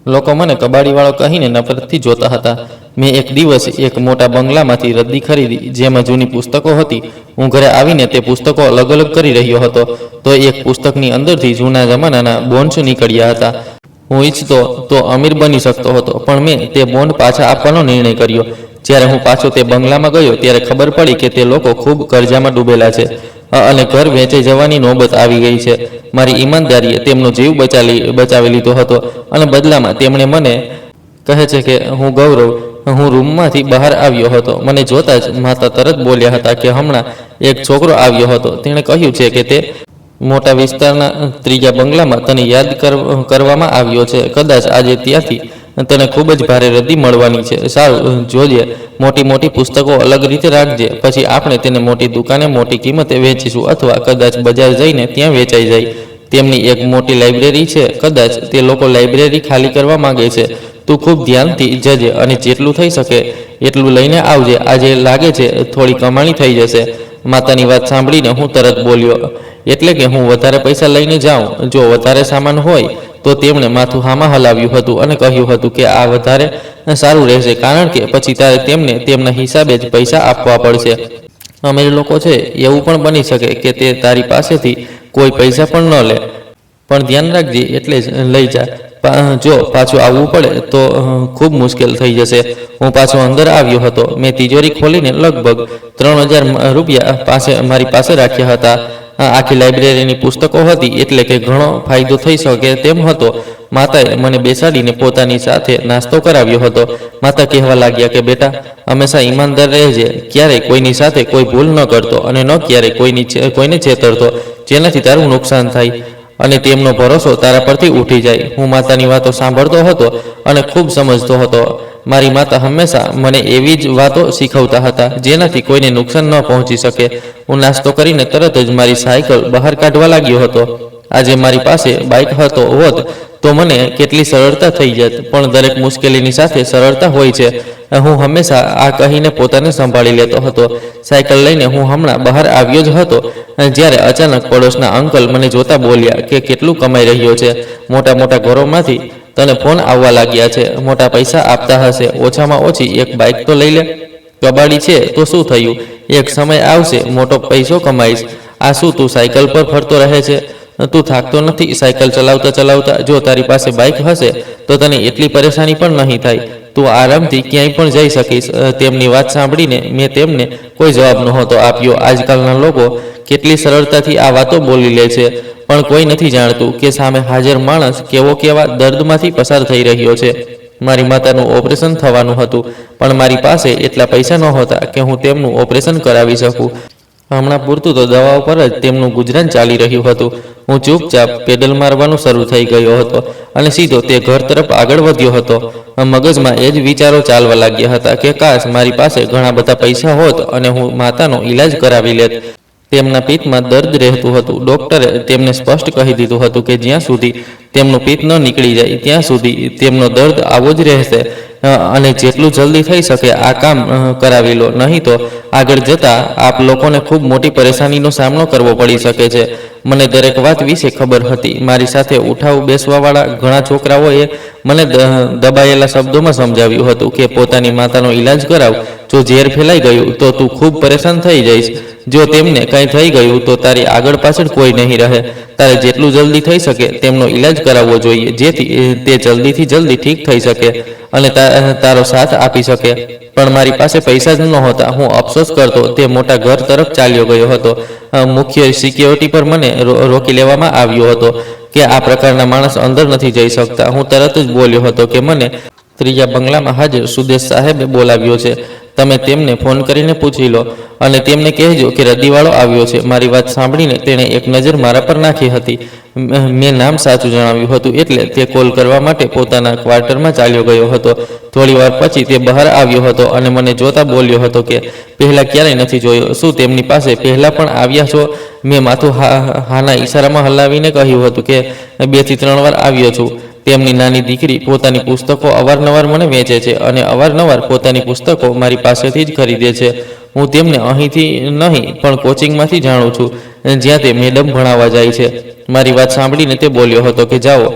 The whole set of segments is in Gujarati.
લોકો મને કબાડીવાળો કહીને નફરતથી જોતા હતા। મેં એક દિવસ એક મોટા બંગલામાંથી રદ્દી ખરીદી, જેમાં જૂની પુસ્તકો હતી। હું ઘરે આવીને તે પુસ્તકો અલગ અલગ કરી રહ્યો હતો, તો એક પુસ્તકની અંદરથી જૂના જમાનાના બોન્ડ્સ નીકળ્યા હતા। હું ઈચ્છતો તો અમીર બની શકતો હતો, પણ મેં તે બોન્ડ પાછા આપવાનો નિર્ણય કર્યો। જ્યારે હું પાછો તે બંગલામાં ગયો ત્યારે ખબર પડી કે તે લોકો ખૂબ કરજામાં ડૂબેલા છે અને ઘર વેચાઈ જવાની નોબત આવી ગઈ છે। મારી ઈમાનદારીએ તેમનો જીવ બચાવી લીધો હતો અને બદલામાં તેમણે મને કહે છે કે હું રૂમમાંથી બહાર આવ્યો હતો। મને જોતા જ માતા તરત બોલ્યા હતા કે હમણાં એક છોકરો આવ્યો હતો, તેણે કહ્યું છે કે તે મોટા વિસ્તારના ત્રીજા બંગલામાં તને યાદ કરવામાં આવ્યો છે। કદાચ આજે ત્યાંથી તને ખૂબ જ ભારે રદ્દી મળવાની છે। સારું, જોજે, મોટી મોટી પુસ્તકો અલગ રીતે રાખજે, પછી આપણે તેને મોટી દુકાને મોટી કિંમતે વેચીશું, અથવા કદાચ બજાર જઈને ત્યાં વેચાઈ જાય। તેમની એક મોટી લાઇબ્રેરી છે, કદાચ તે લોકો લાઇબ્રેરી ખાલી કરવા માંગે છે। તું ખૂબ ધ્યાનથી જજે અને જેટલું થઈ શકે એટલું લઈને આવજે। આજે લાગે છે થોડી કમાણી થઈ જશે। માતાની વાત સાંભળીને હું તરત બોલ્યો, એટલે કે હું વધારે પૈસા લઈને જાઉં? જો વધારે સામાન હોય તો તેમણે માથું હામાં હલાવ્યું હતું અને કહ્યું હતું કે આ વધારે સારું રહેશે, કારણ કે પછી તારે તેમને તેમના હિસાબે જ પૈસા આપવા પડશે। અમીર લોકો છે, એવું પણ બની શકે કે તે તારી પાસેથી કોઈ પૈસા પણ ન લે, પણ ધ્યાન રાખજે, એટલે જ લઈ જા। જો પાછું આવવું પડે તો ખૂબ મુશ્કેલ થઈ જશે। હું પાછો અંદર આવ્યો હતો। મેં તિજોરી ખોલીને લગભગ 3000 રૂપિયા મારી પાસે રાખ્યા હતા। આખી લાઇબ્રેરીની પુસ્તકો હતી, એટલે કે ઘણો ફાયદો થઈ શકે તેમ હતો। માતાએ મને બેસાડીને પોતાની સાથે નાસ્તો કરાવ્યો હતો। માતા કહેવા લાગ્યા કે બેટા, હંમેશા ઈમાનદાર રહેજે, ક્યારેય કોઈની સાથે કોઈ ભૂલ ન કરતો અને ન ક્યારેય કોઈને છેતરતો, જેનાથી તારું નુકસાન થાય અને તેમનો ભરોસો તારા પરથી ઉઠી જાય। હું માતાની વાતો સાંભળતો હતો અને ખૂબ સમજતો હતો। મારી માતા હંમેશા મને એવી જ વાતો શીખવતા હતા જેનાથી કોઈને નુકસાન ન પહોંચી શકે। હું નાસ્તો કરીને તરત જ મારી સાયકલ બહાર કાઢવા લાગ્યો હતો। આજે મારી પાસે બાઇક હોત તો મને કેટલી સરળતા થઈ જાત, પણ દરેક મુશ્કેલીની સાથે સરળતા હોય છે। હું હંમેશા આ કહીને પોતાને સંભાળી લેતો હતો। સાયકલ લઈને હું હમણાં બહાર આવ્યો જ હતો જ્યારે અચાનક પડોશના અંકલ મને જોતા બોલ્યા કે કેટલું કમાઈ રહ્યો છે? મોટા મોટા ઘરોમાંથી તને ફોન આવવા લાગ્યા છે, મોટા પૈસા આપતા હશે, ઓછામાં ઓછી એક બાઇક તો લઈ લે। કબાડી છે તો શું થયું? એક સમય આવશે મોટો પૈસો કમાઈશ। આ શું તું સાયકલ પર ફરતો રહે છે? તું થાકતો નથી સાયકલ ચલાવતા ચલાવતા? જો તારી પાસે બાઇક હશે તો તને એટલી પરેશાની પણ નહીં થાય, તું આરામથી ક્યાંય પણ જઈ શકીશ। તેમની વાત સાંભળીને મેં તેમને કોઈ જવાબ નહોતો આપ્યો। આજકાલના લોકો કેટલી સરળતાથી આ વાતો બોલી લે છે, પણ કોઈ નથી જાણતું કે સામે હાજર માણસ કેવા દર્દમાંથી પસાર થઈ રહ્યો છે। મારી માતાનું ઓપરેશન થવાનું હતું, પણ મારી પાસે એટલા પૈસા નહોતા કે હું તેમનું ઓપરેશન કરાવી શકું। હમણાં પૂરતું તો દવાઓ પર જ તેમનું ગુજરાન ચાલી રહ્યું હતું। હું ચૂપચાપ પેડલ મારવાનું શરૂ થઈ ગયો હતો અને સીધો તે ઘર તરફ આગળ વધ્યો હતો। મગજમાં એ જ વિચારો ચાલવા લાગ્યા હતા કે કાશ મારી પાસે ઘણા બધા પૈસા હોત અને હું માતાનો ઈલાજ કરાવી લેત। તેમના પિત્તમાં દર્દ રહેતું હતું। ડોક્ટરે તેમને સ્પષ્ટ કહી દીધું હતું કે જ્યાં સુધી તેમનું પિત્ત ન નીકળી જાય ત્યાં સુધી તેમનો દર્દ આવો જ રહેશે અને જેટલું જલ્દી થઈ શકે આ કામ કરાવી લો, નહીં તો આગળ જતા આપ લોકોને ખૂબ મોટી પરેશાનીનો સામનો કરવો પડી શકે છે। મને દરેક વાત વિશે ખબર હતી। મારી સાથે ઉઠાવ બેસવાવાળા ઘણા છોકરાઓએ મને દબાયેલા શબ્દોમાં સમજાવ્યું હતું કે પોતાની માતાનો ઈલાજ કરાવ, જો ઝેર ફેલાઈ ગયું તો તું ખૂબ પરેશાન થઈ જઈશ। જો તેમને કંઈ થઈ ગયું તો તારી આગળ પાછળ કોઈ નહીં રહે। તારે જેટલું જલ્દી થઈ શકે તેમનો ઈલાજ કરાવવો જોઈએ, જેથી તે જલ્દીથી જલ્દી ઠીક થઈ શકે અને તારો સાથ આપી શકે। પણ મારી પાસે પૈસા જ નહોતા। હું અફસોસ કરતો તે મોટા ઘર તરફ ચાલ્યો ગયો હતો। મુખ્ય સિક્યોરિટી પર મને રોકી લેવામાં આવ્યો હતો કે આ પ્રકારના માણસ અંદર નથી જઈ શકતા। હું તરત જ બોલ્યો હતો કે મને ત્રીજા બંગલામાં હાજર સુદેશ સાહેબે બોલાવ્યો છે, તમે તેમને ફોન કરીને પૂછી લો અને તેમને કહેજો કે રદ્દીવાળો આવ્યો છે। મારી વાત સાંભળીને તેણે એક નજર મારા પર નાખી હતી। મેં નામ સાચું જણાવ્યું હતું એટલે તે કોલ કરવા માટે પોતાના ક્વાર્ટરમાં ચાલ્યો ગયો હતો। થોડી વાર પછી તે બહાર આવ્યો હતો અને મને જોતા બોલ્યો હતો કે પહેલાં ક્યારેય નથી જોયો, શું તેમની પાસે પહેલાં પણ આવ્યા છો? મેં માથું હાના ઈશારામાં હલાવીને કહ્યું હતું કે 2 થી 3 વાર આવ્યો છું। તેમની નાની દીકરી પોતાની પુસ્તકો અવારનવાર મને વેચે છે અને અવારનવાર પોતાની પુસ્તકો મારી પાસેથી જ ખરીદે છે। હું તેમને અહીંથી નહીં પણ કોચિંગમાંથી જાણું છું। જ્યાં તે મેડમ ભણાવવા જાય છે. મારી વાત સાંભળીને તે બોલ્યો હતો કે જાઓ,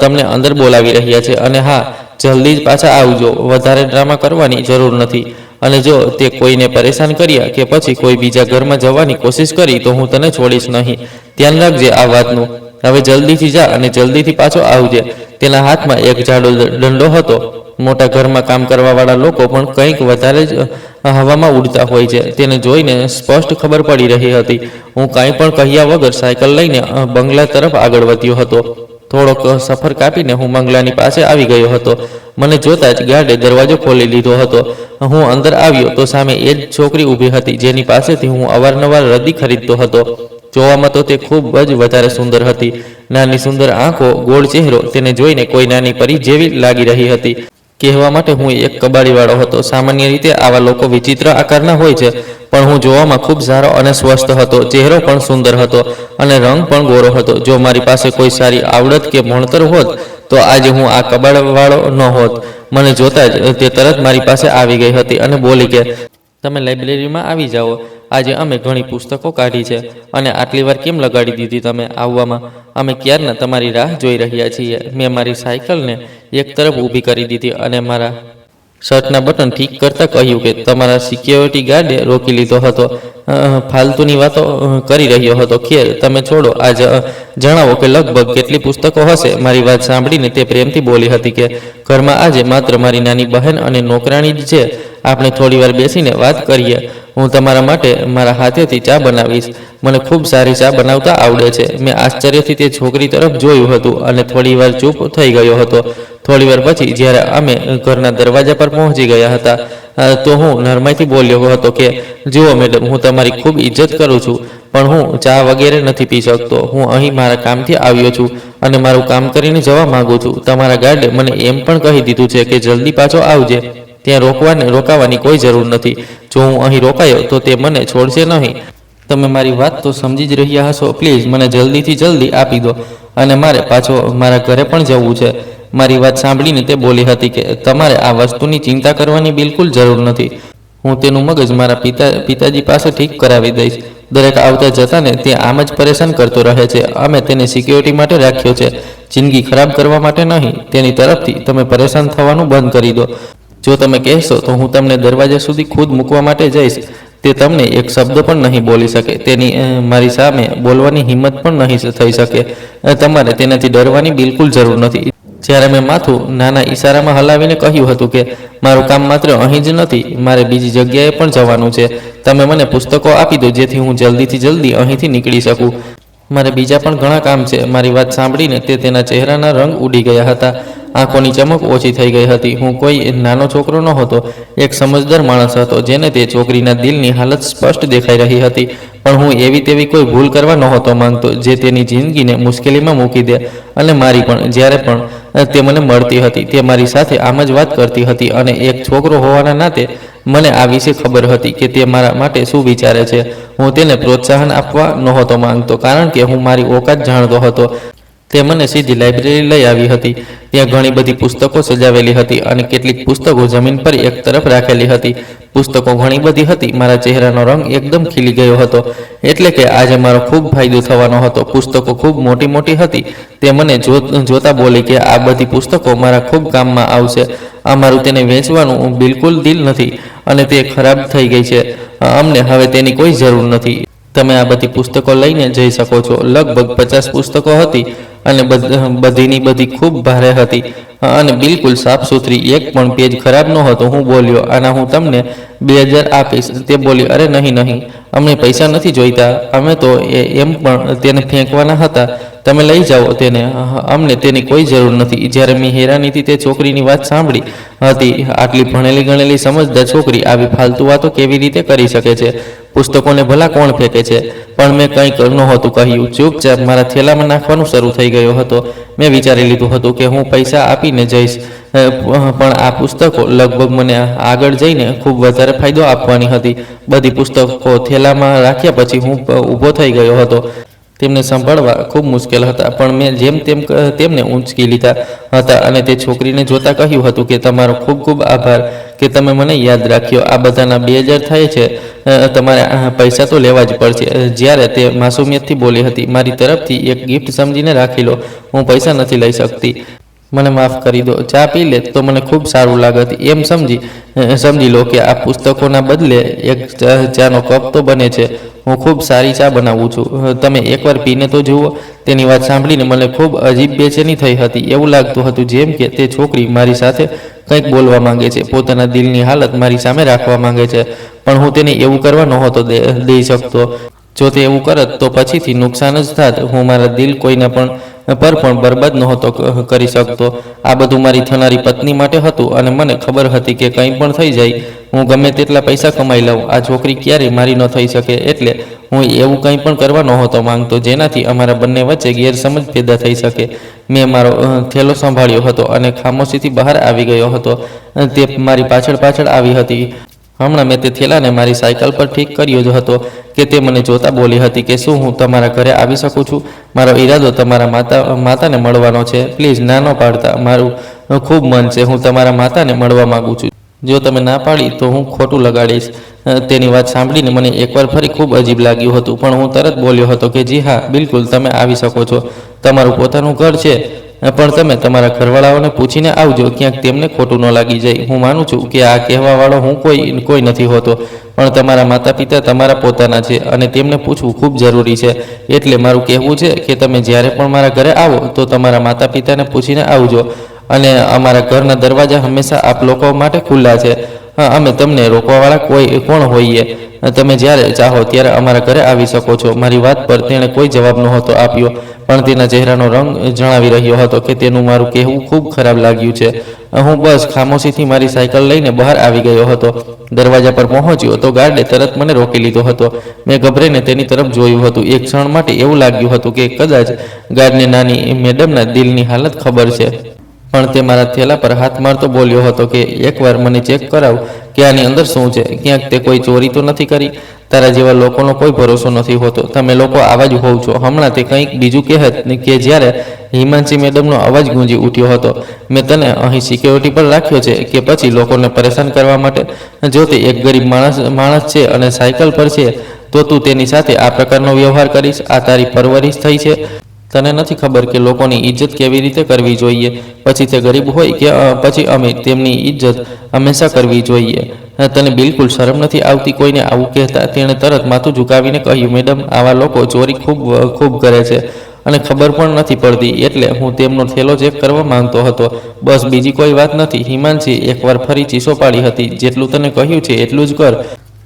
તમને અંદર બોલાવી રહ્યા છે, અને હા, જલ્દી જ પાછા આવજો. વધારે ડ્રામા કરવાની જરૂર નથી, અને જો તે કોઈને પરેશાન કર્યા કે પછી કોઈ બીજા ઘરમાં જવાની કોશિશ કરી તો હું તને છોડીશ નહીં. ધ્યાન રાખજે આ વાતનું. હવે જલ્દીથી જા અને જલ્દીથી પાછો આવજે. તેના હાથમાં એક જાડો દંડો હતો. મોટા ઘરમાં કામ કરવાવાળા લોકો પણ કંઈક વધારે જ હવામાં ઉડતા હોય છે. તેને જોઈને સ્પષ્ટ ખબર પડી રહી હતી. હું કાંઈ પણ કહ્યા વગર સાયકલ લઈને બંગલા તરફ આગળ વધ્યો હતો. થોડોક સફર કાપીને હું બંગલાની પાસે આવી ગયો હતો. મને જોતા જ ગાર્ડે દરવાજો ખોલી લીધો હતો. હું અંદર આવ્યો તો સામે એ જ છોકરી ઊભી હતી જેની પાસેથી હું અવારનવાર રદ્દી ખરીદતો હતો. જોવામાં તો તે ખૂબ જ વધારે સુંદર હતી. નાની સુંદર આંખો, ગોળ ચહેરો, તેને જોઈને કોઈ નાની પરી જેવી લાગી રહી હતી. કહેવા માટે હું એક કબાડીવાળો હતો. સામાન્ય રીતે આવા લોકો વિચિત્ર આકારના હોય છે, પણ હું જોવામાં ખૂબ સારો અને સ્વસ્થ હતો. ચહેરો પણ સુંદર હતો અને રંગ પણ ગોરો હતો. જો મારી પાસે કોઈ સારી આવડત કે ભણતર હોત તો આજે હું આ કબાડવાળો ન હોત. મને જોતા જ તે તરત મારી પાસે આવી ગઈ હતી અને બોલી કે તમે લાઇબ્રેરીમાં આવી જાઓ. આજે અમે ઘણી પુસ્તકો કાઢી છે, અને આટલી વાર કેમ લગાડી દીધી તમે આવવામાં? અમે ક્યારના તમારી રાહ જોઈ રહ્યા છીએ. મેં મારી સાયકલને એક તરફ ઊભી કરી દીધી અને મારા શર્ટના બટન ઠીક કરતાં કહ્યું કે તમારા સિક્યોરિટી ગાર્ડે રોકી લીધો હતો. ફાલતુની વાતો કરી રહ્યો હતો. ખેર, તમે છોડો. આજ જણાવો કે લગભગ કેટલી પુસ્તકો હશે? મારી વાત સાંભળીને તે પ્રેમથી બોલી હતી કે ઘરમાં આજે માત્ર મારી નાની બહેન અને નોકરાણી જ છે. આપણે થોડી વાર બેસીને વાત કરીએ. હું તમારા માટે મારા હાથેથી ચા બનાવીશ. મને ખૂબ સારી ચા બનાવતા આવડે છે. મેં આશ્ચર્યથી તે છોકરી તરફ જોયું હતું અને થોડી વાર ચૂપ થઈ ગયો હતો. થોડી વાર પછી જ્યારે અમે ઘરના દરવાજા પર પહોંચી ગયા હતા તો હું નરમાઈથી બોલ્યો હતો કે જુઓ મેડમ, હું તમારી ખૂબ ઇજ્જત કરું છું, પણ હું ચા વગેરે નથી પી શકતો. હું અહીં મારા કામથી આવ્યો છું અને મારું કામ કરીને જવા માંગુ છું. તમારા ગાર્ડે મને એમ પણ કહી દીધું છે કે જલ્દી પાછો આવજે. ત્યાં રોકાવાની કોઈ જરૂર નથી. જો હું અહીં રોકાયો તો તે મને છોડશે નહીં. તમે મારી વાત તો સમજી જ રહ્યા હશો. પ્લીઝ મને જલ્દીથી જલ્દી આપી દો, અને મારે પાછો મારા ઘરે પણ જવું છે. મારી વાત સાંભળીને તે બોલી હતી કે તમારે આ વસ્તુની ચિંતા કરવાની બિલકુલ જરૂર નથી. હું તેનું મગજ મારા પિતાજી પાસે ઠીક કરાવી દઈશ. દરેક આવતા જતાને તે આમ જ પરેશાન કરતો રહે છે. અમે તેને સિક્યોરિટી માટે રાખ્યો છે, જિંદગી ખરાબ કરવા માટે નહીં. તેની તરફથી તમે પરેશાન થવાનું બંધ કરી દો. જો તમે કહેશો તો હું તમને દરવાજા સુધી ખુદ મૂકવા માટે જઈશ. તે તમને એક શબ્દ પણ નહીં બોલી શકે. તેની મારી સામે બોલવાની હિંમત પણ નહીં થઈ શકે. તમારે તેનાથી ડરવાની બિલકુલ જરૂર નથી. જ્યારે મેં માથું નાના ઈશારામાં હલાવીને કહ્યું હતું કે મારું કામ માત્ર અહીં જ નથી, મારે બીજી જગ્યાએ પણ જવાનું છે. તમે મને પુસ્તકો આપી દો જેથી હું જલ્દીથી જલ્દી અહીંથી નીકળી શકું. મારે બીજા પણ ઘણા કામ છે. મારી વાત સાંભળીને તેના ચહેરાના રંગ ઉડી ગયા હતા. આંખોની ચમક ઓછી થઈ ગઈ હતી. હું કોઈ નાનો છોકરો નહોતો, એક સમજદાર માણસ હતો જેને તે છોકરીના દિલની હાલત સ્પષ્ટ દેખાઈ રહી હતી. પણ હું એવી તેવી કોઈ ભૂલ કરવા નહોતો માંગતો જે તેની જિંદગીને મુશ્કેલીમાં મૂકી દે. અને મારી પણ જ્યારે પણ તે મને મળતી હતી તે મારી સાથે આમ જ વાત કરતી હતી. અને એક છોકરો હોવાના નાતે મને આ વિશે ખબર હતી કે તે મારા માટે શું વિચારે છે. હું તેને પ્રોત્સાહન આપવા નહોતો માંગતો કારણ કે હું મારી ઓકાત જાણતો હતો. તે મને સીધી લાઇબ્રેરી લઈ આવી હતી. ત્યાં ઘણી બધી પુસ્તકો સજાવેલી હતી અને કેટલીક પુસ્તકો જમીન પર એક તરફ રાખેલી હતી. પુસ્તકો ઘણી બધી હતી. મારા ચહેરાનો રંગ એકદમ ખીલી ગયો હતો. એટલે કે આજે મારો ખૂબ ફાયદો થવાનો હતો. પુસ્તકો ખૂબ મોટી મોટી હતી. તે મને જોતા બોલી કે આ બધી પુસ્તકો મારા ખૂબ કામમાં આવશે. અમારું તેને વેચવાનું બિલકુલ દિલ નથી અને તે ખરાબ થઈ ગઈ છે. અમને હવે તેની કોઈ જરૂર નથી. તમે આ બધી પુસ્તકો લઈને જઈ શકો છો. લગભગ 50 પુસ્તકો હતી અને બધીની બધી ખૂબ ભારે હતી અને બિલકુલ સાફ સુથરી. એક પણ પેજ ખરાબ નહોતો. હું બોલ્યો, આના હું તમને 2000 આપીશ. તે બોલી, અરે નહીં, અમને પૈસા નથી જોઈતા. અમે તો એમ પણ તેને ફેંકવાના હતા. તમે લઈ જાઓ તેને, અમને તેની કોઈ જરૂર નથી. જ્યારે મેં હેરાનીથી તે છોકરીની વાત સાંભળી હતી, આટલી ભણેલી ગણેલી સમજદાર છોકરી આવી ફાલતુ વાતો કેવી રીતે કરી શકે છે? પુસ્તકોને ભલા કોણ ફેંકે છે? પણ મેં કંઈક નહોતું કહ્યું. ચૂપચાપ મારા થેલામાં નાખવાનું શરૂ થઈ ગયો હતો. મેં વિચારી લીધું હતું કે હું પૈસા આપીને જઈશ, પણ આ પુસ્તકો લગભગ મને આગળ જઈને ખૂબ વધારે ફાયદો આપવાની હતી. બધી પુસ્તકો થેલામાં રાખ્યા પછી હું ઊભો થઈ ગયો હતો. તેમને સંભાળવા ખૂબ મુશ્કેલ હતા, પણ મેં જેમ તેમ તેમને ઊંચકી લીધા હતા અને તે છોકરીને જોતા કહ્યું હતું કે તમારો ખૂબ ખૂબ આભાર કે કે તમે મને યાદ રાખ્યો. આ બધાના 2000 થાય છે, તમારે પૈસા તો લેવા જ પડશે. જ્યારે તે માસુમિયતથી બોલી હતી, મારી તરફથી એક ગિફ્ટ સમજીને રાખી લો, હું પૈસા નથી લઈ શકતી, મને માફ કરી દો. ચા પી લે તો મને ખૂબ સારું લાગત. એમ સમજી લો કે આ પુસ્તકોના બદલે એક ચાનો કપ તો બને છે. હું ખૂબ સારી ચા બનાવું છું, તમે એકવાર પીને તો જુઓ. તેની વાત સાંભળીને મને ખૂબ અજીબ બેચેની થઈ હતી. એવું લાગતું હતું જેમ કે તે છોકરી મારી સાથે કંઈક બોલવા માંગે છે, પોતાના દિલની હાલત મારી સામે રાખવા માંગે છે, પણ હું તેને એવું કરવા નહોતો દઈ શકતો. જો તે એવું કરત તો પછીથી નુકસાન જ થાત. હું મારા દિલ કોઈના પર પણ બરબાદ નહોતો કરી શકતો. આ બધું મારી થનારી પત્ની માટે હતું અને મને ખબર હતી કે કંઈ પણ થઈ જાય, હું ગમે તેટલા પૈસા કમાઈ લઉં, આ છોકરી ક્યારેય મારી ન થઈ શકે. એટલે હું એવું કંઈ પણ કરવા નહોતો માંગતો જેનાથી અમારા બંને વચ્ચે ગેરસમજ પેદા થઈ શકે. મેં મારો થેલો સંભાળ્યો હતો અને ખામોશીથી બહાર આવી ગયો હતો. તે મારી પાછળ આવી હતી. હમણાં મેં તે થેલાને મારી સાયકલ પર ઠીક કર્યો જ હતો કે તે મને જોતા બોલી હતી કે શું હું તમારા ઘરે આવી શકું છું? મારો ઈરાદો તમારા માતાને મળવાનો છે. પ્લીઝ ના ન પાડતા, મારું ખૂબ મન છે, હું તમારા માતાને મળવા માગું છું. જો તમે ના પાડી તો હું ખોટું લગાડીશ. તેની વાત સાંભળીને મને એકવાર ફરી ખૂબ અજીબ લાગ્યું હતું, પણ હું તરત બોલ્યો હતો કે જી હા, બિલકુલ, તમે આવી શકો છો. તમારું પોતાનું ઘર છે, પણ તમે તમારા ઘરવાળાઓને પૂછીને આવજો, ક્યાંક તેમને ખોટું ન લાગી જાય. હું માનું છું કે આ કહેવાવાળો હું કોઈ નથી હોતો, પણ તમારા માતા પિતા તમારા પોતાના છે અને તેમને પૂછવું ખૂબ જરૂરી છે. એટલે મારું કહેવું છે કે તમે જ્યારે પણ મારા ઘરે આવો તો તમારા માતા પિતાને પૂછીને આવજો, અને અમારા ઘરના દરવાજા હંમેશા આપ લોકો માટે ખુલ્લા છે. અમે તમને રોકવાવાળા કોણ હોઈએ? તમે જ્યારે ચાહો ત્યારે અમારા ઘરે આવી શકો છો. મારી વાત પર તેણે કોઈ જવાબ નહોતો આપ્યો, પણ તેના ચહેરાનો રંગ જણાવી રહ્યો હતો કે તેનું મારું કહેવું ખૂબ ખરાબ લાગ્યું છે. હું બસ ખામોશીથી મારી સાયકલ લઈને બહાર આવી ગયો હતો. દરવાજા પર પહોંચ્યો તો ગાર્ડે તરત મને રોકી લીધો હતો. મેં ગભરાઈને તેની તરફ જોયું હતું. એક ક્ષણ માટે એવું લાગ્યું હતું કે કદાચ ગાર્ડને નાની મેડમના દિલની હાલત ખબર છે, પણ તે મારા થેલા પર હાથ મારતો બોલ્યો હતો કે એકવાર મને ચેક કરાવ કે આની અંદર શું છે. ક્યાંક તે કોઈ ચોરી તો નથી કરી? તારા જેવા લોકોનો કોઈ ભરોસો નથી હોતો. તમે લોકો આવા જ હોવ છો. હમણાં તે કંઈક બીજું કહેત કે જ્યારે હિમાંશી મેડમનો અવાજ ગૂંજી ઉઠ્યો હતો. મેં તને અહીં સિક્યોરિટી પર રાખ્યો છે કે પછી લોકોને પરેશાન કરવા માટે? જો તે એક ગરીબ માણસ છે અને સાયકલ પર છે તો તું તેની સાથે આ પ્રકારનો વ્યવહાર કરીશ? આ તારી પરવરિશ થઈ છે? તને નથી ખબર કે લોકોની ઇજ્જત કેવી રીતે કરવી જોઈએ? પછી તે ગરીબ હોય કે પછી અમીર, તેમની ઇજ્જત હંમેશા કરવી જોઈએ. તને બિલકુલ શરમ નથી આવતી કોઈને આવું કહેતા? તેણે તરત માથું ઝુકાવીને કહ્યું, મેડમ, આવા લોકો ચોરી ખૂબ કરે છે અને ખબર પણ નથી પડતી, એટલે હું તેમનો થેલો ચેક કરવા માંગતો હતો, બસ, બીજી કોઈ વાત નથી. હિમાંશી એકવાર ફરી ચીસો પાડી હતી, જેટલું તને કહ્યું છે એટલું જ કર.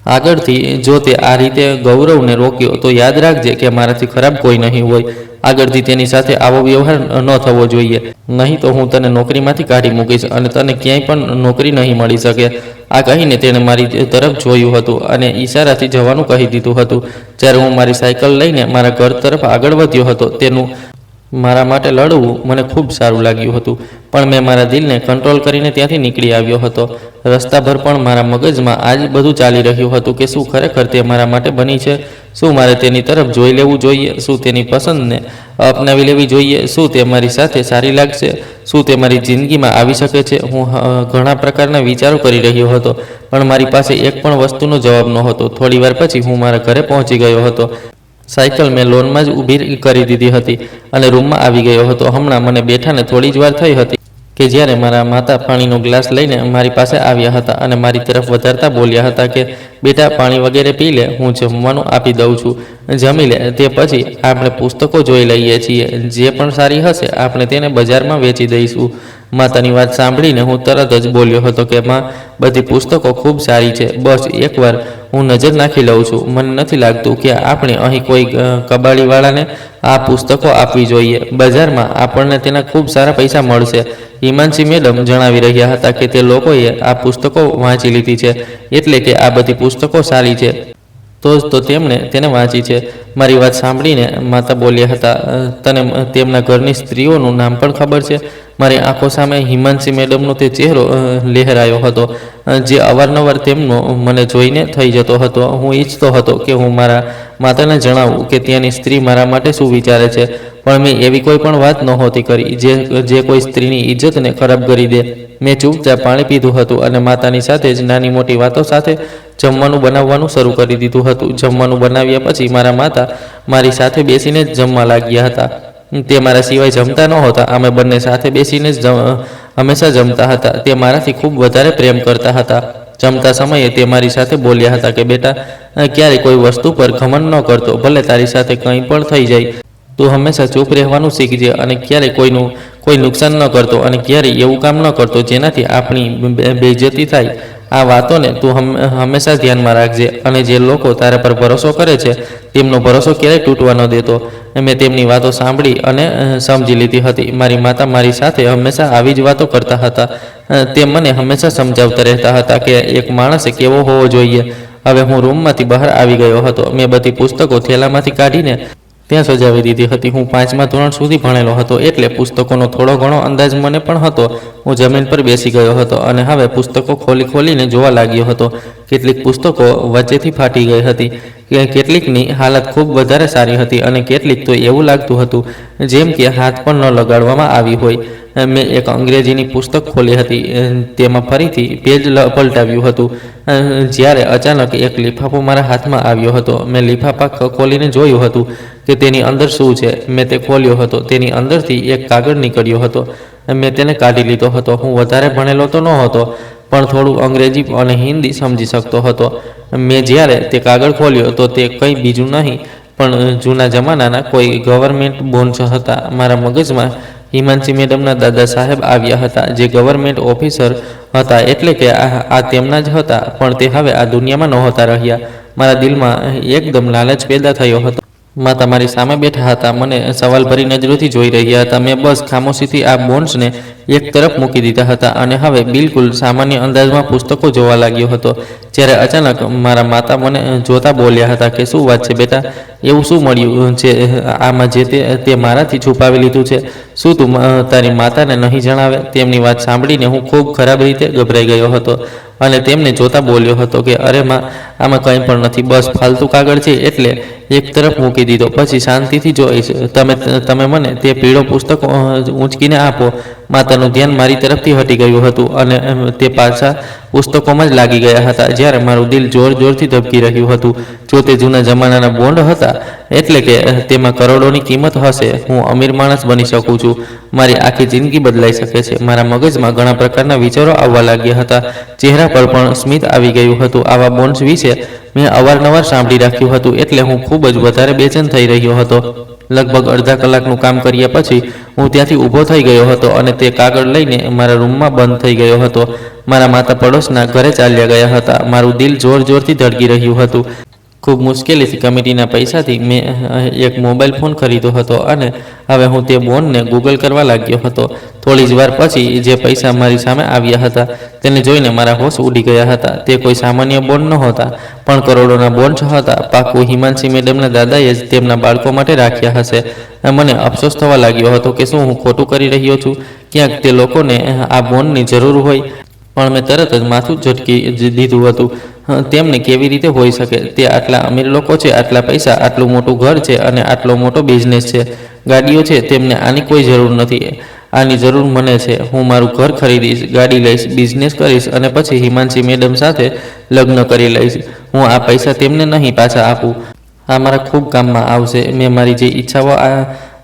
આગળથી જો તે આ રીતે ગૌરવને રોક્યો તો યાદ રાખજે કે મારાથી ખરાબ કોઈ નહીં હોય. આગળથી તેની સાથે આવો વ્યવહાર ન થવો જોઈએ, નહીં તો હું તને નોકરીમાંથી કાઢી મૂકીશ અને તને ક્યાંય પણ નોકરી નહીં મળી શકે. આ કહીને તેણે મારી તરફ જોયું હતું અને ઈશારાથી જવાનું કહી દીધું હતું. જ્યારે હું મારી સાયકલ લઈને મારા ઘર તરફ આગળ વધ્યો હતો, તેનું મારા માટે લડવું મને ખૂબ સારું લાગ્યું હતું, પણ મેં મારા દિલને કંટ્રોલ કરીને ત્યાંથી નીકળી આવ્યો હતો. રસ્તાભર પણ મારા મગજમાં આ જ બધું ચાલી રહ્યું હતું કે શું ખરેખર તે મારા માટે બની છે? શું મારે તેની તરફ જોઈ લેવું જોઈએ? શું તેની પસંદને અપનાવી લેવી જોઈએ? શું તે મારી સાથે સારી લાગશે? શું તે મારી જિંદગીમાં આવી શકે છે? હું ઘણા પ્રકારના વિચારો કરી રહ્યો હતો, પણ મારી પાસે એક પણ વસ્તુનો જવાબ નહોતો. થોડી વાર પછી હું મારા ઘરે પહોંચી ગયો હતો. સાયકલ મેં લોનમાં જ ઊભી કરી દીધી હતી અને રૂમમાં આવી ગયો હતો. હમણાં મને બેઠાને થોડી જ વાર થઈ હતી કે જ્યારે મારા માતા પાણીનો ગ્લાસ લઈને મારી પાસે આવ્યા હતા અને મારી તરફ વધારતા બોલ્યા હતા કે બેટા, પાણી વગેરે પી લે, હું જમવાનું આપી દઉં છું, જમી લે. તે પછી આપણે પુસ્તકો જોઈ લઈએ છીએ. જે પણ સારી હશે આપણે તેને બજારમાં વેચી દઈશું. માતાની વાત સાંભળીને હું તરત જ બોલ્યો હતો કે માં, બધી પુસ્તકો ખૂબ સારી છે, બસ એકવાર હું નજર નાખી લઉં છું. મને નથી લાગતું કે આપણે અહીં કોઈ કબાડીવાળાને આ પુસ્તકો આપવી જોઈએ. બજારમાં આપણને તેના ખૂબ સારા પૈસા મળશે. હિમાંશી મેડમ જણાવી રહ્યા હતા કે તે લોકોએ આ પુસ્તકો વાંચી લીધી છે, એટલે કે આ બધી પુસ્તકો સારી છે, તો તેમણે તેને વાંચી છે. મારી વાત સાંભળીને માતા બોલ્યા હતા, તને તેમના ઘરની સ્ત્રીઓનું નામ પણ ખબર છે? મારી આંખો સામે હિમાંશી મેડમનો તે ચહેરો લહેરાયો હતો, જે અવારનવાર તેમનો મને જોઈને થઈ જતો હતો. હું ઈચ્છતો હતો કે હું મારા માતાને જણાવું કે ત્યાંની સ્ત્રી મારા માટે શું વિચારે છે, પણ મેં એવી કોઈ પણ વાત નહોતી કરી જે કોઈ સ્ત્રીની ઇજ્જતને ખરાબ કરી દે. મેં ચૂપચાપ પાણી પીધું હતું અને માતાની સાથે જ નાની મોટી વાતો સાથે જમવાનું બનાવવાનું શરૂ કરી દીધું હતું. જમવાનું બનાવ્યા પછી મારા માતા મારી સાથે બેસીને જ જમવા લાગ્યા હતા. તે મારા સિવાય જમતા નહોતા. અમે બંને સાથે બેસીને જ હંમેશા જમતા હતા. તે મારાથી ખૂબ વધારે પ્રેમ કરતા હતા. જમતા સમયે તે મારી સાથે બોલ્યા હતા કે બેટા, ક્યારેય કોઈ વસ્તુ પર ઘમંડ ન કરતો. ભલે તારી સાથે કંઈ પણ થઈ જાય, તું હંમેશા ચૂપ રહેવાનું શીખજે અને ક્યારેય કોઈ નુકસાન ન કરતો અને ક્યારેય એવું કામ ન કરતો જેનાથી આપણી બેઇજ્જતી થાય. આ વાતોને તું હંમેશા ધ્યાનમાં રાખજે અને જે લોકો તારા પર ભરોસો કરે છે તેમનો ભરોસો ક્યારેય તૂટવા ન દેતો. મેં તેમની વાતો સાંભળી અને સમજી લીધી હતી. મારી માતા મારી સાથે હંમેશા આવી જ વાતો કરતા હતા. તે મને હંમેશા સમજાવતા રહેતા હતા કે એક માણસે કેવો હોવો જોઈએ. હવે હું રૂમમાંથી બહાર આવી ગયો હતો. મેં બધી પુસ્તકો થેલામાંથી કાઢીને ત્યાં સજાવી દીધી હતી. હું 5મા ધોરણ સુધી ભણેલો હતો એટલે પુસ્તકોનો થોડો ઘણો અંદાજ મને પણ હતો. હું જમીન પર બેસી ગયો હતો અને હવે પુસ્તકો ખોલીને જોવા લાગ્યો હતો. કેટલીક પુસ્તકો વચ્ચેથી ફાટી ગઈ હતી, કેટલીકની હાલત ખૂબ વધારે સારી હતી અને કેટલીક તો એવું લાગતું હતું જેમ કે હાથ પણ ન લગાડવામાં આવી હોય. મેં એક અંગ્રેજીની પુસ્તક ખોલી હતી. તેમાં ફરીથી પેજ પલટાવ્યું હતું જ્યારે અચાનક એક લિફાફો મારા હાથમાં આવ્યો હતો. મેં લિફાફા ખોલીને જોયું હતું કે તેની અંદર શું છે. મેં તે ખોલ્યો હતો. તેની અંદરથી એક કાગળ નીકળ્યો હતો. મેં તેને કાઢી લીધો હતો. હું વધારે ભણેલો તો નહોતો પણ થોડું અંગ્રેજી અને હિન્દી સમજી શકતો હતો. મેં જ્યારે તે કાગળ ખોલ્યો તો તે કંઈ બીજું નહીં પણ જૂના જમાનાના કોઈ ગવર્મેન્ટ બોન્ડ્સ હતા. મારા મગજમાં હિમાંશી મેડમના દાદા સાહેબ આવ્યા હતા જે ગવર્મેન્ટ ઓફિસર હતા, એટલે કે આ તેમના જ હતા, પણ તે હવે આ દુનિયામાં નહોતા રહ્યા. મારા દિલમાં એકદમ લાલચ પેદા થયો હતો. માતા મારી સામે બેઠા હતા, મને સવાલભરી નજરોથી જોઈ રહ્યા હતા. મેં બસ ખામોશીથી આ બોન્ડ્સને એક તરફ મૂકી દીધા હતા અને હવે બિલકુલ સામાન્ય અંદાજમાં પુસ્તકો જોવા લાગ્યો હતો. જ્યારે અચાનક મારા માતા મને જોતા બોલ્યા હતા કે શું વાત છે બેટા, એવું શું મળ્યું છે આમાં જે તે મારાથી છુપાવી લીધું છે? શું તું તારી માતાને નહીં જણાવે? તેમની વાત સાંભળીને હું ખૂબ ખરાબ રીતે ગભરાઈ ગયો હતો અને તેમને જોતા બોલ્યો હતો કે અરે માં, આમાં કંઈ પણ નથી, બસ ફાલતુ કાગળ છે એટલે એક તરફ મૂકી દીધો, પછી શાંતિથી જોઈશ. તમે મને તે પીળો પુસ્તક ઊંચકીને આપો. માતાનું ધ્યાન મારી તરફથી હટી ગયું હતું અને તે પાછા પુસ્તકોમાં જ લાગી ગયા હતા. જ્યારે મારું દિલ જોરથી ધબકી રહ્યું હતું. જો તે જૂના જમાનાના બોન્ડ હતા એટલે કે તેમાં કરોડોની કિંમત હશે. હું અમીર માણસ બની શકું છું. મારી આખી જિંદગી બદલાઈ શકે છે. મારા મગજમાં ઘણા પ્રકારના વિચારો આવવા લાગ્યા હતા. ચહેરા પર પણ સ્મિત આવી ગયું હતું. આવા બોન્ડ્સ વિશે મેં અવારનવાર સાંભળી રાખ્યું હતું એટલે હું ખૂબ જ વધારે બેચેન થઈ રહ્યો હતો. લગભગ અડધા કલાકનું કામ કર્યા પછી હું ત્યાંથી ઊભો થઈ ગયો હતો અને તે કાગળ લઈને મારા રૂમમાં બંધ થઈ ગયો હતો. મારા માતા પડોશના ઘરે ચાલ્યા ગયા હતા. મારું દિલ જોરથી ધડકી રહ્યું હતું. ખૂબ મુશ્કેલીથી કમિટીના પૈસાથી મેં એક મોબાઈલ ફોન ખરીદ્યો હતો અને હવે હું તે બોન્ડને ગૂગલ કરવા લાગ્યો હતો. થોડી જ વાર પછી જે પૈસા મારી સામે આવ્યા હતા તેને જોઈને મારા હોશ ઉડી ગયા હતા. તે કોઈ સામાન્ય બોન્ડ નહોતા પણ કરોડોના બોન્ડ્સ હતા. પાકું હિમાંશી મેડમના દાદાએ જ તેમના બાળકો માટે રાખ્યા હશે. મને અફસોસ થવા લાગ્યો હતો કે શું હું ખોટું કરી રહ્યો છું? ક્યાંક તે લોકોને આ બોન્ડની જરૂર હોય. પણ મેં તરત જ માથું ઝટકી દીધું હતું. તેમને કેવી રીતે હોઈ શકે? તે આટલા અમીર લોકો છે, આટલા પૈસા, આટલું મોટું ઘર છે અને આટલો મોટો બિઝનેસ છે, ગાડીઓ છે. તેમને આની કોઈ જરૂર નથી. આની જરૂર મને છે. હું મારું ઘર ખરીદીશ, ગાડી લઈશ, બિઝનેસ કરીશ અને પછી હિમાંશી મેડમ સાથે લગ્ન કરી લઈશ. હું આ પૈસા તેમને નહીં પાછા આપું. આ મારા ખૂબ કામમાં આવશે. મેં મારી જે ઈચ્છાઓ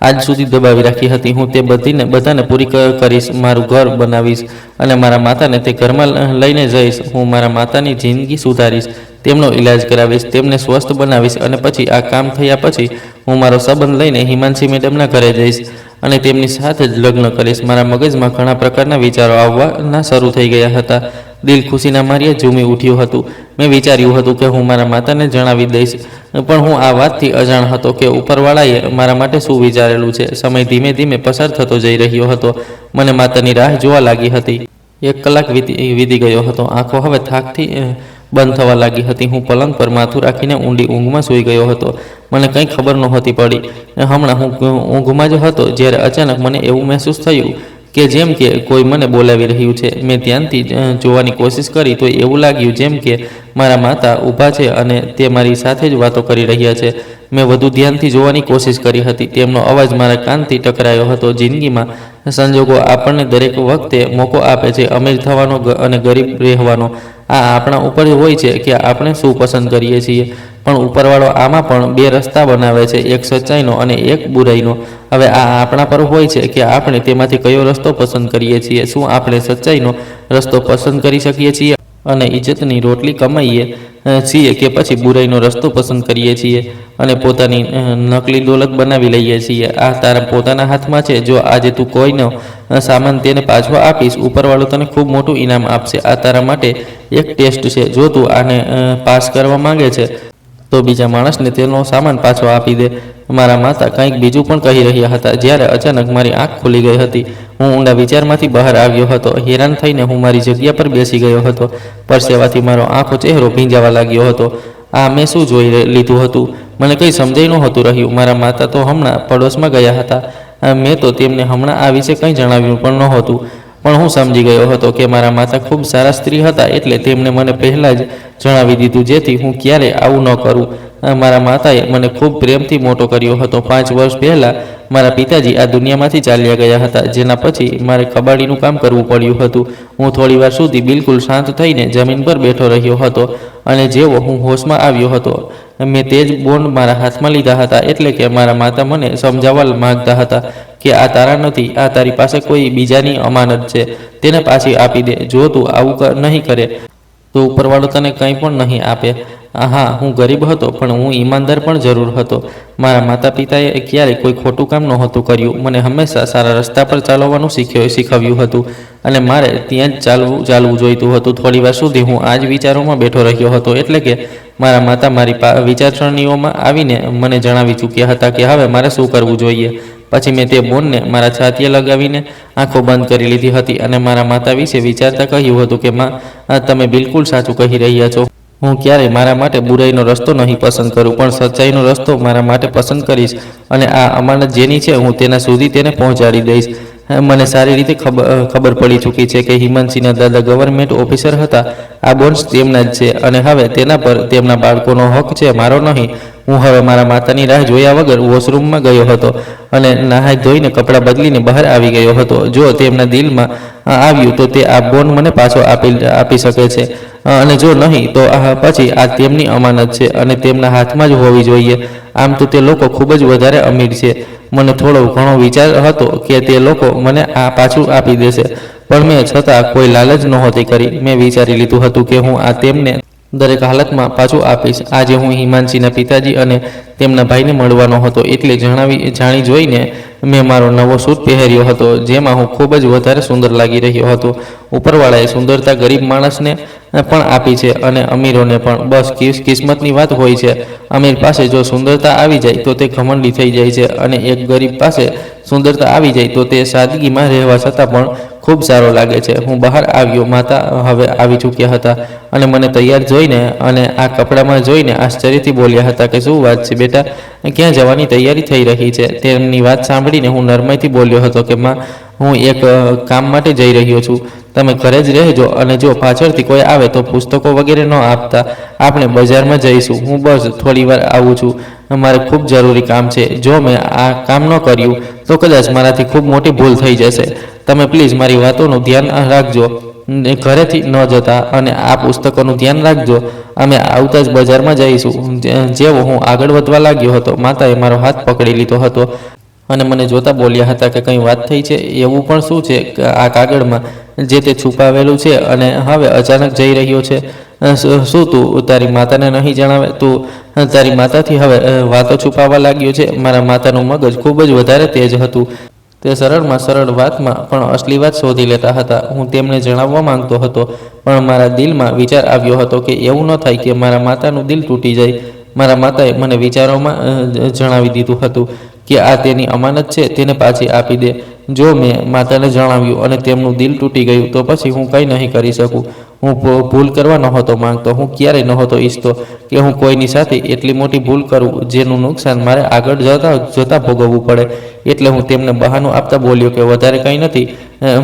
આજ સુધી દબાવી રાખી હતી હું તે બધાને પૂરી કરીશ. મારું ઘર બનાવીશ અને મારા માતાને તે ઘરમાં લઈને જઈશ. હું મારા માતાની જિંદગી સુધારીશ, તેમનો ઈલાજ કરાવીશ, તેમને સ્વસ્થ બનાવીશ અને પછી આ કામ થયા પછી હું મારો સંબંધ લઈને હિમાંશી મેડમના ઘરે જઈશ અને તેમની સાથે જ લગ્ન કરીશ. મારા મગજમાં ઘણા પ્રકારના વિચારો આવવાના શરૂ થઈ ગયા હતા. દિલ ખુશીના માર્યા ઝૂમી ઉઠ્યું હતું. મેં વિચાર્યું હતું કે હું મારા માતાને જણાવી દઈશ, પણ હું આ વાતથી અજાણ હતો કે ઉપરવાળાએ મારા માટે શું વિચારેલું છે. સમય ધીમે ધીમે પસાર થતો જઈ રહ્યો હતો. મને માતાની રાહ જોવા લાગી હતી. 1 કલાક વીતી ગયો હતો. આંખો હવે થાકથી બંધ થવા લાગી હતી. હું પલંગ પર માથું રાખીને ઊંડી ઊંઘમાં સૂઈ ગયો હતો. મને કંઈ ખબર નહોતી પડી. હમણાં હું ઊંઘમાં જ હતો જ્યારે અચાનક મને એવું મહેસૂસ થયું કે જેમ કે કોઈ મને બોલાવી રહ્યું છે. મેં ધ્યાનથી જોવાની કોશિશ કરી તો એવું લાગ્યું જેમ કે મારા માતા ઊભા છે અને તે મારી સાથે જ વાતો કરી રહ્યા છે. મેં વધુ ધ્યાનથી જોવાની કોશિશ કરી હતી. તેમનો અવાજ મારા કાનથી ટકરાયો હતો. જિંદગીમાં સંજોગો આપણને દરેક વખતે મોકો આપે છે અમીર થવાનો અને ગરીબ રહેવાનો. આ આપણા ઉપર હોય છે કે આપણે શું પસંદ કરીએ છીએ. પણ ઉપરવાળો આમાં પણ બે રસ્તા બનાવે છે, એક સચ્ચાઈનો અને એક બુરાઈનો. હવે આ આપણા પર હોય છે કે આપણે તેમાંથી કયો રસ્તો પસંદ કરીએ છીએ. શું આપણે સચ્ચાઈનો રસ્તો પસંદ કરી શકીએ છીએ અને ઇજ્જતની રોટલી કમાઈએ છીએ, કે પછી બુરાઈનો રસ્તો પસંદ કરીએ છીએ અને પોતાની નકલી દોલત બનાવી લઈએ છીએ. આ તારા પોતાના હાથમાં છે. જો આજે તું કોઈનો સામાન તેને પાછો આપીશ, ઉપરવાળો તને ખૂબ મોટું ઇનામ આપશે. આ તારા માટે એક ટેસ્ટ છે. જો તું આને પાસ કરવા માંગે છે તો બીજા માણસને તેનો સામાન પાછો આપી દે. મારા માતા કંઈક બીજું પણ કહી રહ્યા હતા જ્યારે અચાનક મારી આંખ ખુલી ગઈ હતી. હું ઊંડા વિચારમાંથી બહાર આવ્યો હતો. હેરાન થઈને હું મારી જગ્યા પર બેસી ગયો હતો. પરસેવાથી મારો આંખો ચહેરો ભીંજાવા લાગ્યો હતો. આ મેં શું જોઈ લીધું હતું? મને કંઈ સમજાઈ નહોતું રહ્યું. મારા માતા તો હમણાં પડોશમાં ગયા હતા. મેં તો તેમને હમણાં આ વિશે કંઈ જણાવ્યું પણ નહોતું. પણ હું સમજી ગયો હતો કે મારા માતા ખૂબ સારા સ્ત્રી હતા, એટલે તેમણે મને પહેલાં જ જણાવી દીધું, જેથી હું ક્યારેય આવું ન કરું. મારા માતાએ મને ખૂબ પ્રેમથી મોટો કર્યો હતો. 5 વર્ષ પહેલાં મારા પિતાજી આ દુનિયામાંથી ચાલ્યા ગયા હતા, જેના પછી મારે કબાડીનું કામ કરવું પડ્યું હતું. હું થોડીવાર સુધી બિલકુલ શાંત થઈને જમીન પર બેઠો રહ્યો હતો અને જેવો હું હોશમાં આવ્યો હતો, મેં તે જ બોન્ડ મારા હાથમાં લીધા હતા. એટલે કે મારા માતા મને સમજાવવા માંગતા હતા કે આ તારા નથી, આ તારી પાસે કોઈ બીજાની અમાનત છે, તેને પાછી આપી દે. જો તું આવું નહીં કરે તો ઉપરવાળો તને કંઈ પણ નહીં આપે. હા, હું ગરીબ હતો, પણ હું ઈમાનદાર પણ જરૂર હતો. મારા માતા પિતાએ ક્યારેય કોઈ ખોટું કામ નહોતું કર્યું. મને હંમેશા સારા રસ્તા પર ચાલવાનું શીખવ્યું હતું અને મારે ત્યાં જ ચાલવું જોઈતું હતું. થોડીવાર સુધી હું આ જ વિચારોમાં બેઠો રહ્યો હતો. એટલે કે મારા માતા મારી વિચારસરણીઓમાં આવીને મને જણાવી ચૂક્યા હતા કે હવે મારે શું કરવું જોઈએ. પછી મેં તે બોનને મારા છાતીએ લગાવીને આંખો બંધ કરી લીધી હતી અને મારા માતા વિશે વિચારતા કહ્યું હતું કે માં, તમે બિલકુલ સાચું કહી રહ્યા છો. હું ક્યારેય મારા માટે બુરાઈનો રસ્તો નહીં પસંદ કરું, પણ સચ્ચાઈનો રસ્તો મારા માટે પસંદ કરીશ. અને આ અમાનત જેની છે, હું તેના સુધી તેને પહોંચાડી દઈશ. મને સારી રીતે ખબર પડી ચૂકી છે કે હિમાંશીના દાદા ગવર્મેન્ટ ઓફિસર હતા. આ બોન્ડ્સ તેમના જ છે અને હવે તેના પર તેમના બાળકોનો હક છે, મારો નહીં. હું હવે મારા માતાની રાહ જોયા વગર વોશરૂમમાં ગયો હતો અને નહાઈ ધોઈને કપડાં બદલીને બહાર આવી ગયો હતો. જો તેમના દિલમાં આવ્યું તો તે આ બોન્ડ મને પાછો આપી શકે છે, અને જો નહીં તો પછી આ તેમની અમાનત છે અને તેમના હાથમાં જ હોવી જોઈએ. આમ તો તે લોકો ખૂબ જ વધારે અમીર છે. મને થોડો ઘણો વિચાર હતો કે તે લોકો મને આ પાછું આપી દેશે, પણ મેં છતાં કોઈ લાલચ નહોતી કરી. મેં વિચારી લીધું હતું કે હું આ તેમને દરેક હાલતમાં પાછું આપીશ. આજે હું હિમાંશીના પિતાજી અને તેમના ભાઈને મળવાનો હતો, એટલે જાણી જોઈને મેં મારો નવો સૂટ પહેર્યો હતો, જેમાં હું ખૂબ જ વધારે સુંદર લાગી રહ્યો હતો. ઉપરવાળાએ સુંદરતા ગરીબ માણસને પણ આપી છે અને અમીરોને પણ. બસ કિસ્મતની વાત હોય છે. અમીર પાસે જો સુંદરતા આવી જાય તો તે ઘમંડી થઈ જાય છે, અને એક ગરીબ પાસે સુંદરતા આવી જાય તો તે સાદગીમાં રહેવા છતાં પણ ખૂબ સારો લાગે છે. હું બહાર આવ્યો. માતા હવે આવી ચૂક્યા હતા અને મને તૈયાર જોઈને અને આ કપડામાં જોઈને આશ્ચર્યથી બોલ્યા હતા કે શું વાત છે બેટા, ક્યાં જવાની તૈયારી થઈ રહી છે? તેમની વાત સાંભળીને હું નરમાઈથી બોલ્યો હતો કે માં, હું એક કામ માટે જઈ રહ્યો છું. તમે ઘરે જ રહેજો અને જો પાછળથી કોઈ આવે તો પુસ્તકો વગેરે ન આપતા. આપણે બજારમાં જઈશું. હું બસ થોડી વાર આવું છું. મારે ખૂબ જરૂરી કામ છે. જો મેં આ કામ ન કર્યું તો કદાચ મારાથી ખૂબ મોટી ભૂલ થઈ જશે. તમે પ્લીઝ મારી વાતોનું ધ્યાન રાખજો, ઘરેથી ન જતા, અને આ પુસ્તકોનું ધ્યાન રાખજો. અમે આવતા જ બજારમાં જઈશું. જેવો હું આગળ વધવા લાગ્યો હતો, માતાએ મારો હાથ પકડી લીધો હતો અને મને જોતા બોલ્યા હતા કે કંઈ વાત થઈ છે? એવું પણ શું છે આ કાગળમાં જે તે છુપાવેલું છે અને હવે અચાનક જઈ રહ્યો છે? શું તું તારી માતાને નહીં જણાવે? તું તારી માતાથી હવે વાતો છુપાવવા લાગ્યો છે? મારા માતાનું મગજ ખૂબ જ વધારે તેજ હતું. તે સરળમાં સરળ વાતમાં પણ અસલી વાત શોધી લેતા હતા. હું તેમને જણાવવા માંગતો હતો, પણ મારા દિલમાં વિચાર આવ્યો હતો કે એવું ન થાય કે મારા માતાનું દિલ તૂટી જાય. મારા માતાએ મને વિચારોમાં જણાવી દીધું હતું કે આ તેની અમાનત છે, તેને પાછી આપી દે. જો મેં માતાને જણાવ્યું અને તેમનું દિલ તૂટી ગયું તો પછી હું કંઈ નહીં કરી શકું. હું ભૂલ કરવા નહોતો માંગતો. હું ક્યારેય નહોતો ઈચ્છતો કે હું કોઈની સાથે એટલી મોટી ભૂલ કરું જેનું નુકસાન મારે આગળ જતા ભોગવવું પડે. એટલે હું તેમને બહાનું આપતા બોલ્યો કે વધારે કંઈ નથી.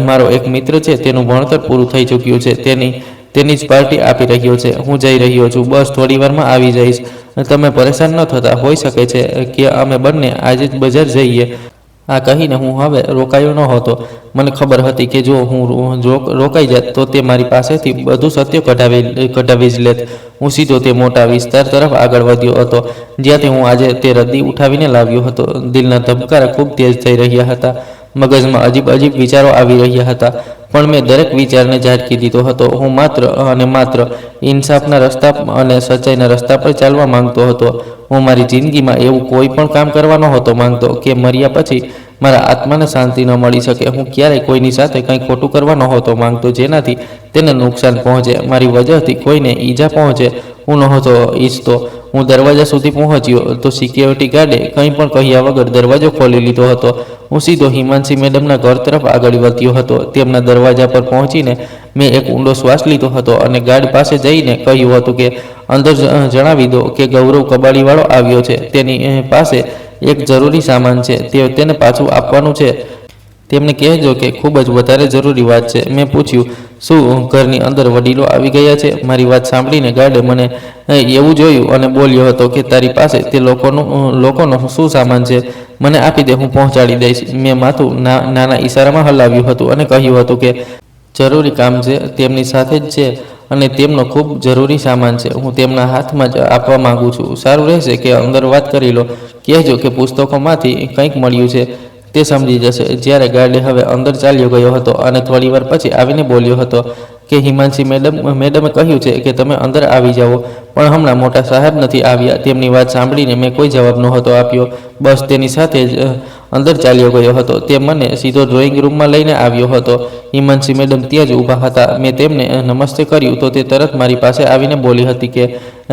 મારો એક મિત્ર છે, તેનું ભણતર પૂરું થઈ ચૂક્યું છે. તેની તેની જ પાર્ટી આપી રહ્યો છે. હું જઈ રહ્યો છું, બસ થોડી વારમાં આવી જઈશ. તમે પરેશાન ન થતા. હોઈ શકે છે કે અમે બંને આજે જ બજાર જઈએ. આ કહીને હું હવે રોકાયો ન હતો. મને ખબર હતી કે જો હું રોકાઈ જાત તો તે મારી પાસેથી બધું સત્ય કઢાવી જ લેત. હું સીધો તે મોટા વિસ્તાર તરફ આગળ વધ્યો હતો જ્યાંથી હું આજે તે રદ્દી ઉઠાવીને લાવ્યો હતો. દિલના ધબકારા ખૂબ તેજ થઈ રહ્યા હતા. મગજમાં અજીબ અજીબ વિચારો આવી રહ્યા હતા, પણ મેં દરેક વિચારને ઝાટકી દીધો હતો. હું માત્ર અને માત્ર ઇન્સાફના રસ્તા અને સચ્ચાઈના રસ્તા પર ચાલવા માંગતો હતો. હું મારી જિંદગીમાં એવું કોઈ પણ કામ કરવા નહોતો માંગતો કે મર્યા પછી મારા આત્માને શાંતિ ન મળી શકે. હું ક્યારેય કોઈની સાથે કંઈ ખોટું કરવા નહોતો માંગતો જેનાથી તેને નુકસાન પહોંચે, મારી વજહથી કોઈને ઈજા પહોંચે. હું નહોતો ઈચ્છતો. હું દરવાજા સુધી પહોંચ્યો તો સિક્યોરિટી ગાર્ડે કંઈ પણ કહ્યા વગર દરવાજો ખોલી લીધો હતો. હું સીધો હિમાંશી મેડમના ઘર તરફ આગળ વધ્યો હતો. તેમના દરવાજા પર પહોંચીને મેં એક ઊંડો શ્વાસ લીધો હતો અને ગાર્ડ પાસે જઈને કહ્યું હતું કે અંદર જણાવી દો કે ગૌરવ કબાડીવાળો આવ્યો છે. તેની પાસે એક જરૂરી સામાન છે, તેને પાછું આપવાનું છે. તેમને કહેજો કે ખૂબ જ વધારે જરૂરી વાત છે. મેં પૂછ્યું, શું ઘરની અંદર વડીલો આવી ગયા છે? મારી વાત સાંભળીને ગાર્ડે મને એવું જોયું અને બોલ્યો હતો કે તારી પાસે તે લોકોનો શું સામાન છે? મને આપી દે, હું પહોંચાડી દઈશ. મેં માથું નાના ઈશારામાં હલાવ્યું હતું અને કહ્યું હતું કે જરૂરી કામ છે, તેમની સાથે જ છે અને તેમનો ખૂબ જરૂરી સામાન છે. હું તેમના હાથમાં જ આપવા માંગુ છું. સારું રહેશે કે અંદર વાત કરી લો. કહેજો કે પુસ્તકોમાંથી કંઈક મળ્યું છે, તે સમજી જશે. જ્યારે ગાર્ડે હવે અંદર ચાલ્યો ગયો હતો અને થોડી વાર પછી આવીને બોલ્યો હતો કે હિમાંશી મેડમે કહ્યું છે કે તમે અંદર આવી જાઓ, પણ હમણાં મોટા સાહેબ નથી આવ્યા. તેમની વાત સાંભળીને મેં કોઈ જવાબ નહોતો આપ્યો, બસ તેની સાથે જ અંદર ચાલ્યો ગયો હતો. તે મને સીધો ડ્રોઈંગ રૂમમાં લઈને આવ્યો હતો. હિમાંશી મેડમ ત્યાં જ ઊભા હતા. મેં તેમને નમસ્તે કર્યું તો તે તરત મારી પાસે આવીને બોલી હતી કે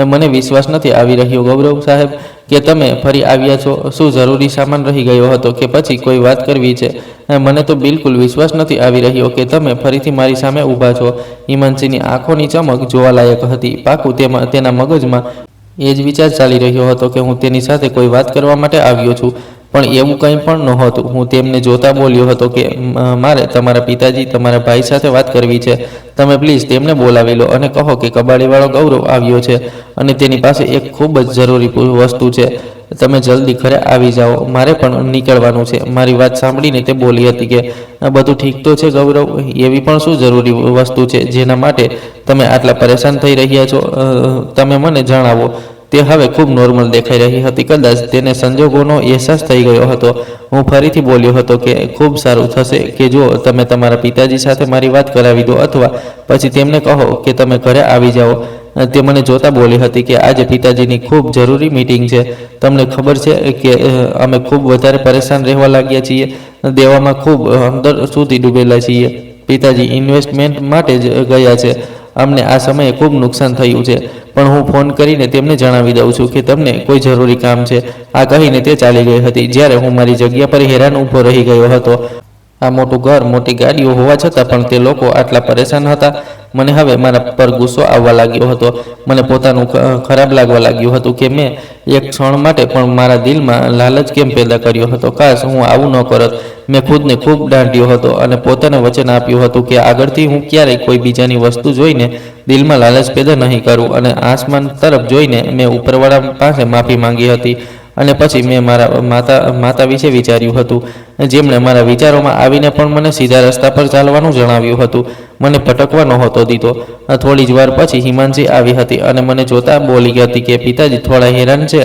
મને વિશ્વાસ નથી આવી રહ્યો ગૌરવ સાહેબ કે તમે ફરી આવ્યા છો. શું જરૂરી સામાન રહી ગયો હતો કે પછી કોઈ વાત કરવી છે? મને તો બિલકુલ વિશ્વાસ નથી આવી રહ્યો કે તમે ફરીથી મારી સામે ઊભા છો. હિમાંશીની આંખોની ચમક જોવાલાયક હતી. પાકું તેના મગજમાં એ જ વિચાર ચાલી રહ્યો હતો કે હું તેની સાથે કોઈ વાત કરવા માટે આવ્યો છું, પણ એવું કંઈ પણ નહોતું. હું તેમને જોતા બોલ્યો હતો કે મારે તમારા પિતાજી, તમારા ભાઈ સાથે વાત કરવી છે. તમે પ્લીઝ તેમને બોલાવી લો અને કહો કે કબાડીવાળો ગૌરવ આવ્યો છે અને તેની પાસે એક ખૂબ જ જરૂરી વસ્તુ છે. તમે જલ્દી ઘરે આવી જાઓ, મારે પણ નીકળવાનું છે. મારી વાત સાંભળીને તે બોલી હતી કે બધું ઠીક તો છે ગૌરવ, એવી પણ શું જરૂરી વસ્તુ છે જેના માટે તમે આટલા પરેશાન થઈ રહ્યા છો? તમે મને જણાવો. તે હવે ખૂબ નોર્મલ દેખાઈ રહી હતી. કદાચ તેને સંજોગોનો અહેસાસ થઈ ગયો હતો. હું ફરીથી બોલ્યો હતો કે ખૂબ સારું થશે કે જો તમે તમારા પિતાજી સાથે મારી વાત કરાવી દો અથવા પછી તેમને કહો કે તમે ઘરે આવી જાઓ. તે મને જોતા બોલી હતી કે આજે પિતાજીની ખૂબ જરૂરી મીટિંગ છે. તમને ખબર છે કે અમે ખૂબ વધારે પરેશાન રહેવા લાગ્યા છીએ, દેવામાં ખૂબ અંદર સુધી ડૂબેલા છીએ. પિતાજી ઇન્વેસ્ટમેન્ટ માટે જ ગયા છે. અમને આ સમયે ખૂબ નુકસાન થયું છે, પણ હું ફોન કરીને તેમને જણાવી દઉં છું કે તમને કોઈ જરૂરી કામ છે. આ કહીને તે ચાલી ગઈ હતી. જ્યારે હું મારી જગ્યા પર હેરાન ઊભો રહી ગયો હતો. આ મોટું ઘર, મોટી ગાડીઓ હોવા છતાં પણ તે લોકો આટલા પરેશાન હતા. મને હવે મારા પર ગુસ્સો આવવા લાગ્યો હતો. મને પોતાનું ખરાબ લાગવા લાગ્યું હતું કે મેં એક ક્ષણ માટે પણ મારા દિલમાં લાલચ કેમ પેદા કર્યો હતો. કાશ હું આવું ન કરત. મેં ખુદને ખૂબ દાંટ્યો હતો અને પોતાને વચન આપ્યું હતું કે આગળથી હું ક્યારેય કોઈ બીજાની વસ્તુ જોઈને દિલમાં લાલચ પેદા નહીં કરું. અને આસમાન તરફ જોઈને મેં ઉપરવાળા પાસે માફી માંગી હતી. અને પછી મેં મારા માતા વિશે વિચાર્યું હતું, જેમણે મારા વિચારોમાં આવીને પણ મને સીધા રસ્તા પર ચાલવાનું જણાવ્યું હતું. મને ભટકવા નહોતો દીધો. થોડી જ વાર પછી હિમાંશી આવી હતી અને મને જોતા બોલી હતી કે પિતાજી થોડા હેરાન છે,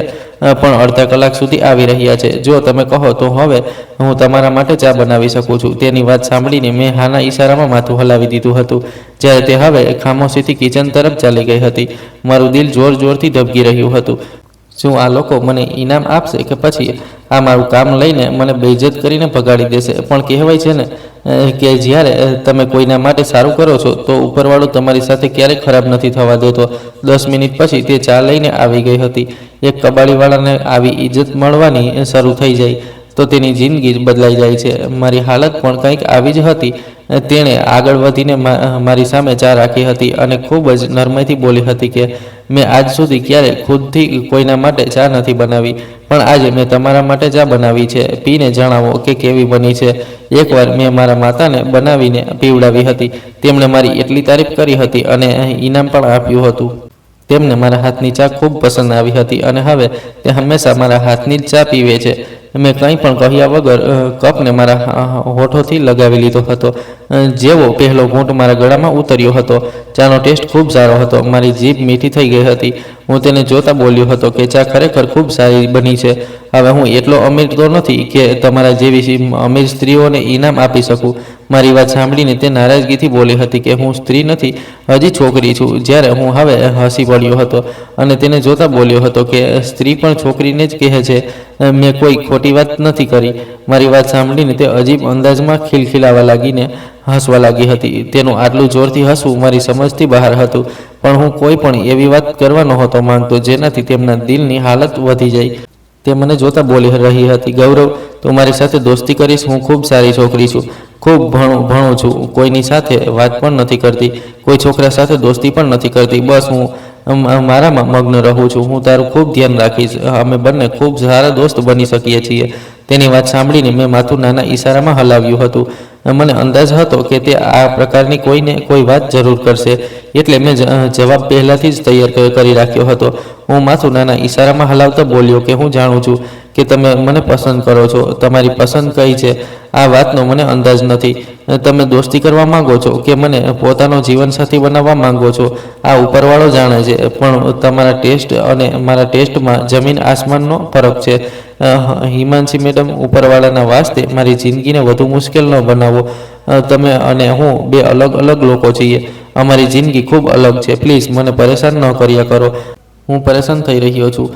પણ અડધા કલાક સુધી આવી રહ્યા છે. જો તમે કહો તો હવે હું તમારા માટે ચા બનાવી શકું છું. તેની વાત સાંભળીને મેં હાના ઈશારામાં માથું હલાવી દીધું હતું. જ્યારે તે હવે ખામોશીથી કિચન તરફ ચાલી ગઈ હતી. મારું દિલ જોર જોરથી ધબકી રહ્યું હતું. શું આ લોકો મને ઇનામ આપશે કે પછી આ મારું કામ લઈને મને બેઇજ્જત કરીને ભગાડી દેશે? પણ કહેવાય છે ને કે જ્યારે તમે કોઈના માટે સારું કરો છો તો ઉપરવાળો તમારી સાથે ક્યારેય ખરાબ નથી થવા દેતો. 10 મિનિટ પછી તે ચા લઈને આવી ગઈ હતી. એક કબાડીવાળાને આવી ઇજ્જત મળવાની શરૂ થઈ જાય. તો તેની જિંદગી જ બદલાઈ જાય છે. મારી હાલત પણ કંઈક આવી જ હતી. તેણે આગળ વધીને મારી સામે ચા રાખી હતી અને ખૂબ જ નરમાઈથી બોલી હતી કે મેં આજ સુધી ક્યારેય ખુદથી કોઈના માટે ચા નથી બનાવી, પણ આજે મેં તમારા માટે ચા બનાવી છે. પીને જણાવો કે કેવી બની છે. એકવાર મેં મારા માતાને બનાવીને પીવડાવી હતી. તેમણે મારી એટલી તારીફ કરી હતી અને ઇનામ પણ આપ્યું હતું. તેમને મારા હાથની ચા ખૂબ પસંદ આવી હતી અને હવે તે હંમેશા મારા હાથની જ ચા પીવે છે. મેં કંઈ પણ કહ્યા વગર કપને મારા હોઠોથી લગાવી લીધો હતો. જેવો પહેલો ઘૂંટ મારા ગળામાં ઉતર્યો હતો, ચાનો ટેસ્ટ ખૂબ સારો હતો. મારી જીભ મીઠી થઈ ગઈ હતી. હું તેને જોતા બોલ્યો હતો કે ચા ખરેખર ખૂબ સારી બની છે. હવે હું એટલો અમીર તો નથી કે તમારા જેવી અમીર સ્ત્રીઓને ઇનામ આપી શકું. મારી વાત સાંભળીને તે નારાજગીથી બોલી હતી કે હું સ્ત્રી નથી, હજી છોકરી છું. જ્યારે હું હવે હસી પડ્યો હતો અને તેને જોતા બોલ્યો હતો કે સ્ત્રી પણ છોકરીને જ કહે છે. મેં કોઈ ખોટી વાત નથી કરી. મારી વાત સાંભળીને તે અજીબ અંદાજમાં ખિલખિલાવા લાગીને હસવા લાગી હતી. તેનું આટલું જોરથી હસવું મારી સમજથી બહાર હતું, પણ હું કોઈ પણ એવી વાત કરવા નહોતો માંગતો જેનાથી તેમના દિલની હાલત વધી જાય. તે મને જોતા બોલી રહી હતી, ગૌરવ, તું મારી સાથે દોસ્તી કરીશ? હું ખૂબ સારી છોકરી છું, ખૂબ ભણું છું, કોઈની સાથે વાત પણ નથી કરતી, કોઈ છોકરા સાથે દોસ્તી પણ નથી કરતી. બસ હું મારામાં મગ્ન રહું છું. હું તારું ખૂબ ધ્યાન રાખીશ. અમે બંને ખૂબ સારા દોસ્ત બની શકીએ છીએ. તેની વાત સાંભળીને મેં માથું નાના ઈશારામાં હલાવ્યું હતું. મને અંદાજ હતો કે તે આ પ્રકારની કોઈને કોઈ વાત જરૂર કરશે, એટલે મેં જવાબ પહેલાથી જ તૈયાર કરી રાખ્યો હતો. હું માથું નાના ઈશારામાં હલાવતા બોલ્યો કે હું જાણું છું કે તમે મને પસંદ કરો છો. તમારી પસંદ કઈ છે આ વાતનો મને અંદાજ નથી. તમે દોસ્તી કરવા માંગો છો કે મને પોતાનો જીવનસાથી બનાવવા માંગો છો, આ ઉપરવાળો જાણે છે. પણ તમારા ટેસ્ટ અને મારા ટેસ્ટમાં જમીન આસમાનનો ફરક છે. હિમાંશી મેડમ, ઉપરવાળાના વાસ્તે મારી જિંદગીને વધુ મુશ્કેલ ન બનાવો. તમે અને હું બે અલગ અલગ લોકો છીએ. અમારી જિંદગી ખૂબ અલગ છે. પ્લીઝ મને પરેશાન ન કર્યા કરો. હું પરેશાન થઈ રહ્યો છું.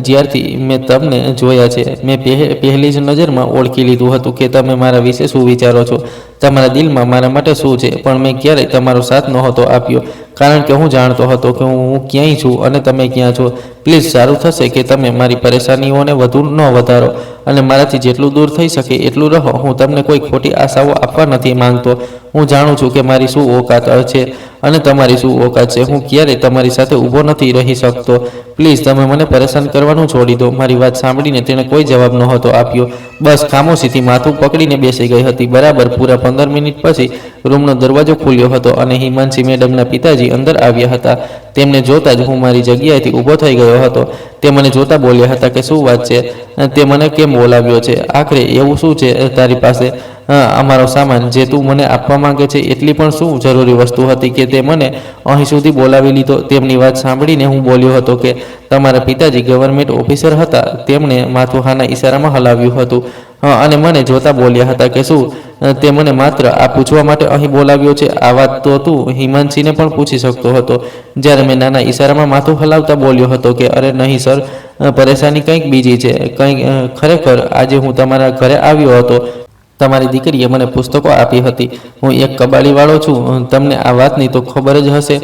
જ્યારથી મેં તમને જોયા છે, મેં પહેલી જ નજરમાં ઓળખી લીધું હતું કે તમે મારા વિશે શું વિચારો છો, તમારા દિલમાં મારા માટે શું છે. પણ મેં ક્યારેય તમારો સાથ નહોતો આપ્યો, કારણ કે હું જાણતો હતો કે હું ક્યાંય છું અને તમે ક્યાં છો. પ્લીઝ, સારું થશે કે તમે મારી પરેશાનીઓને વધુ ન વધારો અને મારાથી જેટલું દૂર થઈ શકે એટલું રહો. હું તમને કોઈ ખોટી આશાઓ આપવા નથી માંગતો. હું જાણું છું કે મારી શું ઓકાત છે અને તમારી શું ઓકાત છે. હું ક્યારેય તમારી સાથે ઊભો નથી રહી શકતો. પ્લીઝ, તમે મને પરેશાન કરવાનું છોડી દો. મારી વાત સાંભળીને તેણે કોઈ જવાબ નહોતો આપ્યો, બસ ખામોશીથી માથું પકડીને બેસી ગઈ હતી. બરાબર પૂરા 15 મિનિટ પછી રૂમનો દરવાજો ખુલ્યો હતો અને હિમાંશી મેડમના પિતાજી અંદર આવ્યા હતા. તેમને જોતા જ હું મારી જગ્યાએથી ઊભો થઈ ગયો હતો. તે મને જોતા બોલ્યા હતા કે શું વાત છે, તે મને કેમ બોલાવ્યો છે? આખરે એવું શું છે તારી પાસે? અમારો સામાન જે તું મને આપવા માંગે છે, એટલી પણ શું જરૂરી વસ્તુ હતી કે તે મને અહીં સુધી બોલાવી લીધો? તેમની વાત સાંભળીને હું બોલ્યો હતો કે તમારા પિતાજી ગવર્મેન્ટ ઓફિસર હતા. તેમણે માથું હાના ઈશારામાં હલાવ્યું હતું અને મને જોતા બોલ્યા હતા કે શું તે મને માત્ર આ પૂછવા માટે અહીં બોલાવ્યો છે? આ વાત તો તું હિમાંશીને પણ પૂછી શકતો હતો. જ્યારે મેં નાના ઈશારામાં માથું હલાવતા બોલ્યો હતો કે અરે નહીં સર, પરેશાની કંઈક બીજી છે. ખરેખર આજે હું તમારા ઘરે આવ્યો હતો. તમારી દીકરીએ મને પુસ્તકો આપી હતી. હું એક કબાડીવાળો છું, તમને આ વાતની તો ખબર જ હશે.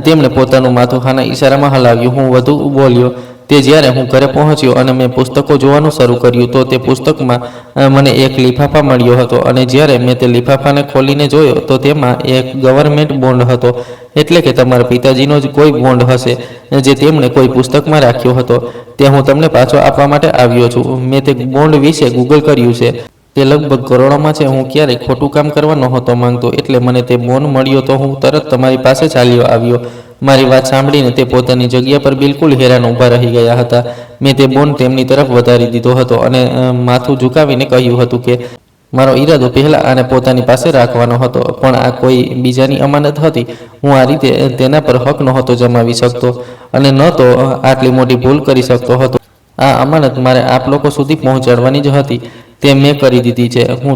તેમણે પોતાનું માથું હાના ઈશારામાં હલાવ્યું. હું વધુ બોલ્યો. તે જ્યારે હું ઘરે પહોંચ્યો અને મેં પુસ્તકો જોવાનું શરૂ કર્યું તો તે પુસ્તકમાં મને એક લિફાફા મળ્યો હતો અને જ્યારે મેં તે લિફાફાને ખોલીને જોયો તો તેમાં એક ગવર્મેન્ટ બોન્ડ હતો. એટલે કે તમારા પિતાજીનો જ કોઈ બોન્ડ હશે જે તેમણે કોઈ પુસ્તકમાં રાખ્યો હતો. તે હું તમને પાછો આપવા માટે આવ્યો છું. મેં તે બોન્ડ વિશે ગૂગલ કર્યું છે. તે લગભગ કરોડોમાં છે. હું ક્યારેય ખોટું કામ કરવા નહોતો માંગતો, એટલે મને તે બોન્ડ મળ્યો તો હું તરત તમારી પાસે ચાલ્યો આવ્યો. મારી વાત સાંભળીને તે પોતાની જગ્યા પર બિલકુલ હેરાન ઊભા રહી ગયા હતા. મેં તે બોન્ડ તેમની તરફ વધારી દીધો હતો અને માથું ઝુકાવીને કહ્યું હતું કે મારો ઈરાદો પહેલાં આને પોતાની પાસે રાખવાનો હતો, પણ આ કોઈ બીજાની અમાનત હતી. હું આ રીતે તેના પર હક નહોતો જમાવી શકતો અને ન તો આટલી મોટી ભૂલ કરી શકતો હતો. આ અમાનત મારે આપ લોકો સુધી પહોંચાડવાની જ હતી. તે મેં કરી દીધી છે. હું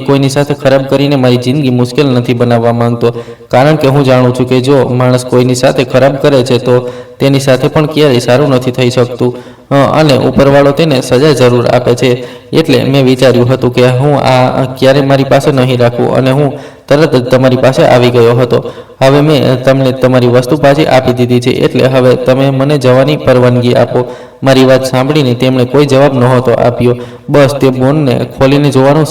કોઈની સાથે ખરાબ કરીને મારી જિંદગી મુશ્કેલ નથી બનાવવા માંગતો, કારણ કે હું જાણું છું કે જો માણસ કોઈની સાથે ખરાબ કરે છે તો તેની સાથે પણ ક્યારેય સારું નથી થઈ શકતું અને ઉપરવાળો તેને સજા જરૂર આપે છે. એટલે મેં વિચાર્યું હતું કે હું આ ક્યારે મારી પાસે નહીં રાખું અને હું તરત જ તમારી પાસે આવી ગયો હતો. હવે મેં તમને તમારી વસ્તુ પાછી આપી દીધી છે, એટલે હવે તમે મને જવાની પરવાનગી આપો. મારી વાત સાંભળીને તેમણે કોઈ જવાબ નહોતો આપ્યો. બસ તે બોનને ખોલીને જોવાનું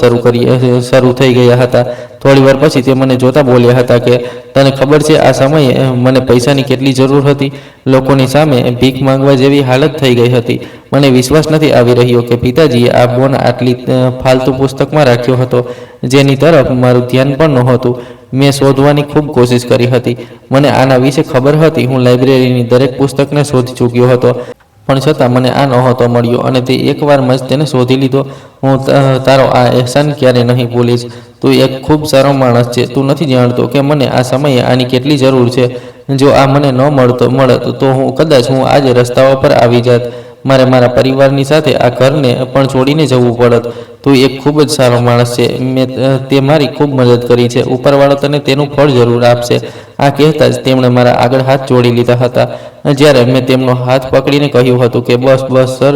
શરૂ થઈ ગયા હતા. થોડી વાર પછી તે મને જોતા બોલ્યા હતા કે તને ખબર છે આ સમયે મને પૈસાની કેટલી જરૂર હતી. લોકોની સામે ભીખ માંગવા જેવી હાલત થઈ ગઈ હતી. મને વિશ્વાસ નથી આવી રહ્યો કે પિતાજીએ આ બોન આટલી ફાલતુ પુસ્તકમાં રાખ્યો હતો, જેની તરફ મારું ધ્યાન પણ નહોતું. મેં શોધવાની ખૂબ કોશિશ કરી હતી. મને આના વિશે ખબર હતી. હું લાઇબ્રેરીની દરેક પુસ્તકને શોધી ચૂક્યો હતો, પણ છતાં મને આ નહોતો મળ્યો, અને તે એકવારમાં જ તેને શોધી લીધો. હું તારો આ અહેસાન ક્યારે નહીં ભૂલીશ. તું એક ખૂબ સારો માણસ છે. તું નથી જાણતો કે મને આ સમયે આની કેટલી જરૂર છે. જો આ મને ન મળત તો કદાચ હું આજે રસ્તાઓ પર આવી જાત. મારે મારા પરિવારની સાથે આ ઘરને પણ છોડીને જવું પડત. તું એક ખૂબ જ સારો માણસ છે. તે મારી ખૂબ મદદ કરી છે. ઉપરવાળો તને તેનું ફળ જરૂર આપશે. આ કહેતા જ તેમણે મારા આગળ હાથ જોડી લીધા હતા. જ્યારે મેં તેમનો હાથ પકડીને કહ્યું હતું કે બસ સર,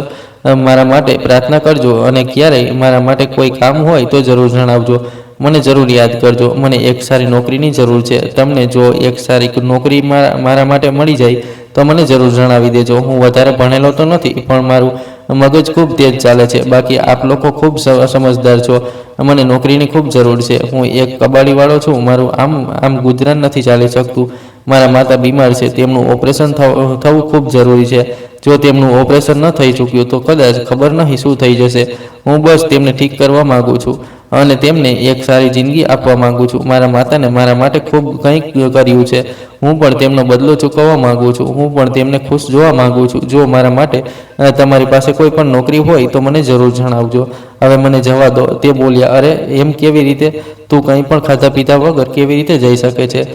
મારા માટે પ્રાર્થના કરજો, અને ક્યારેય મારા માટે કોઈ કામ હોય તો જરૂર જણાવજો. મને જરૂર યાદ કરજો. મને એક સારી નોકરીની જરૂર છે. તમને જો એક સારી નોકરી મારા માટે મળી જાય તો મને જરૂર જણાવી દેજો. હું વધારે ભણેલો તો નથી, પણ મારું મગજ ખૂબ તેજ ચાલે છે. બાકી આપ લોકો ખૂબ સમજદાર છો. મને નોકરીની ખૂબ જરૂર છે. હું એક કબાડીવાળો છું. મારું આમ ગુજરાન નથી ચાલી શકતું. મારા માતા બીમાર છે. તેમનું ઓપરેશન થવું ખૂબ જરૂરી છે. જો તેમનું ઓપરેશન ન થઈ ચૂક્યું તો કદાચ ખબર નહીં શું થઈ જશે. હું બસ તેમને ઠીક કરવા માગું છું અને તેમને એક સારી જિંદગી આપવા માંગુ છું. મારા માતાને મારા માટે ખૂબ કંઈક કર્યું છે. હું પણ તેમનો બદલો ચૂકવવા માંગુ છું. હું પણ તેમને ખુશ જોવા માંગુ છું. જો મારા માટે તમારી પાસે કોઈ પણ નોકરી હોય તો મને જરૂર જણાવજો. હવે મને જવા દો. તે બોલ્યા, અરે એમ કેવી રીતે? તું કંઈ પણ ખાધા પીધા વગર કેવી રીતે જઈ શકે છે?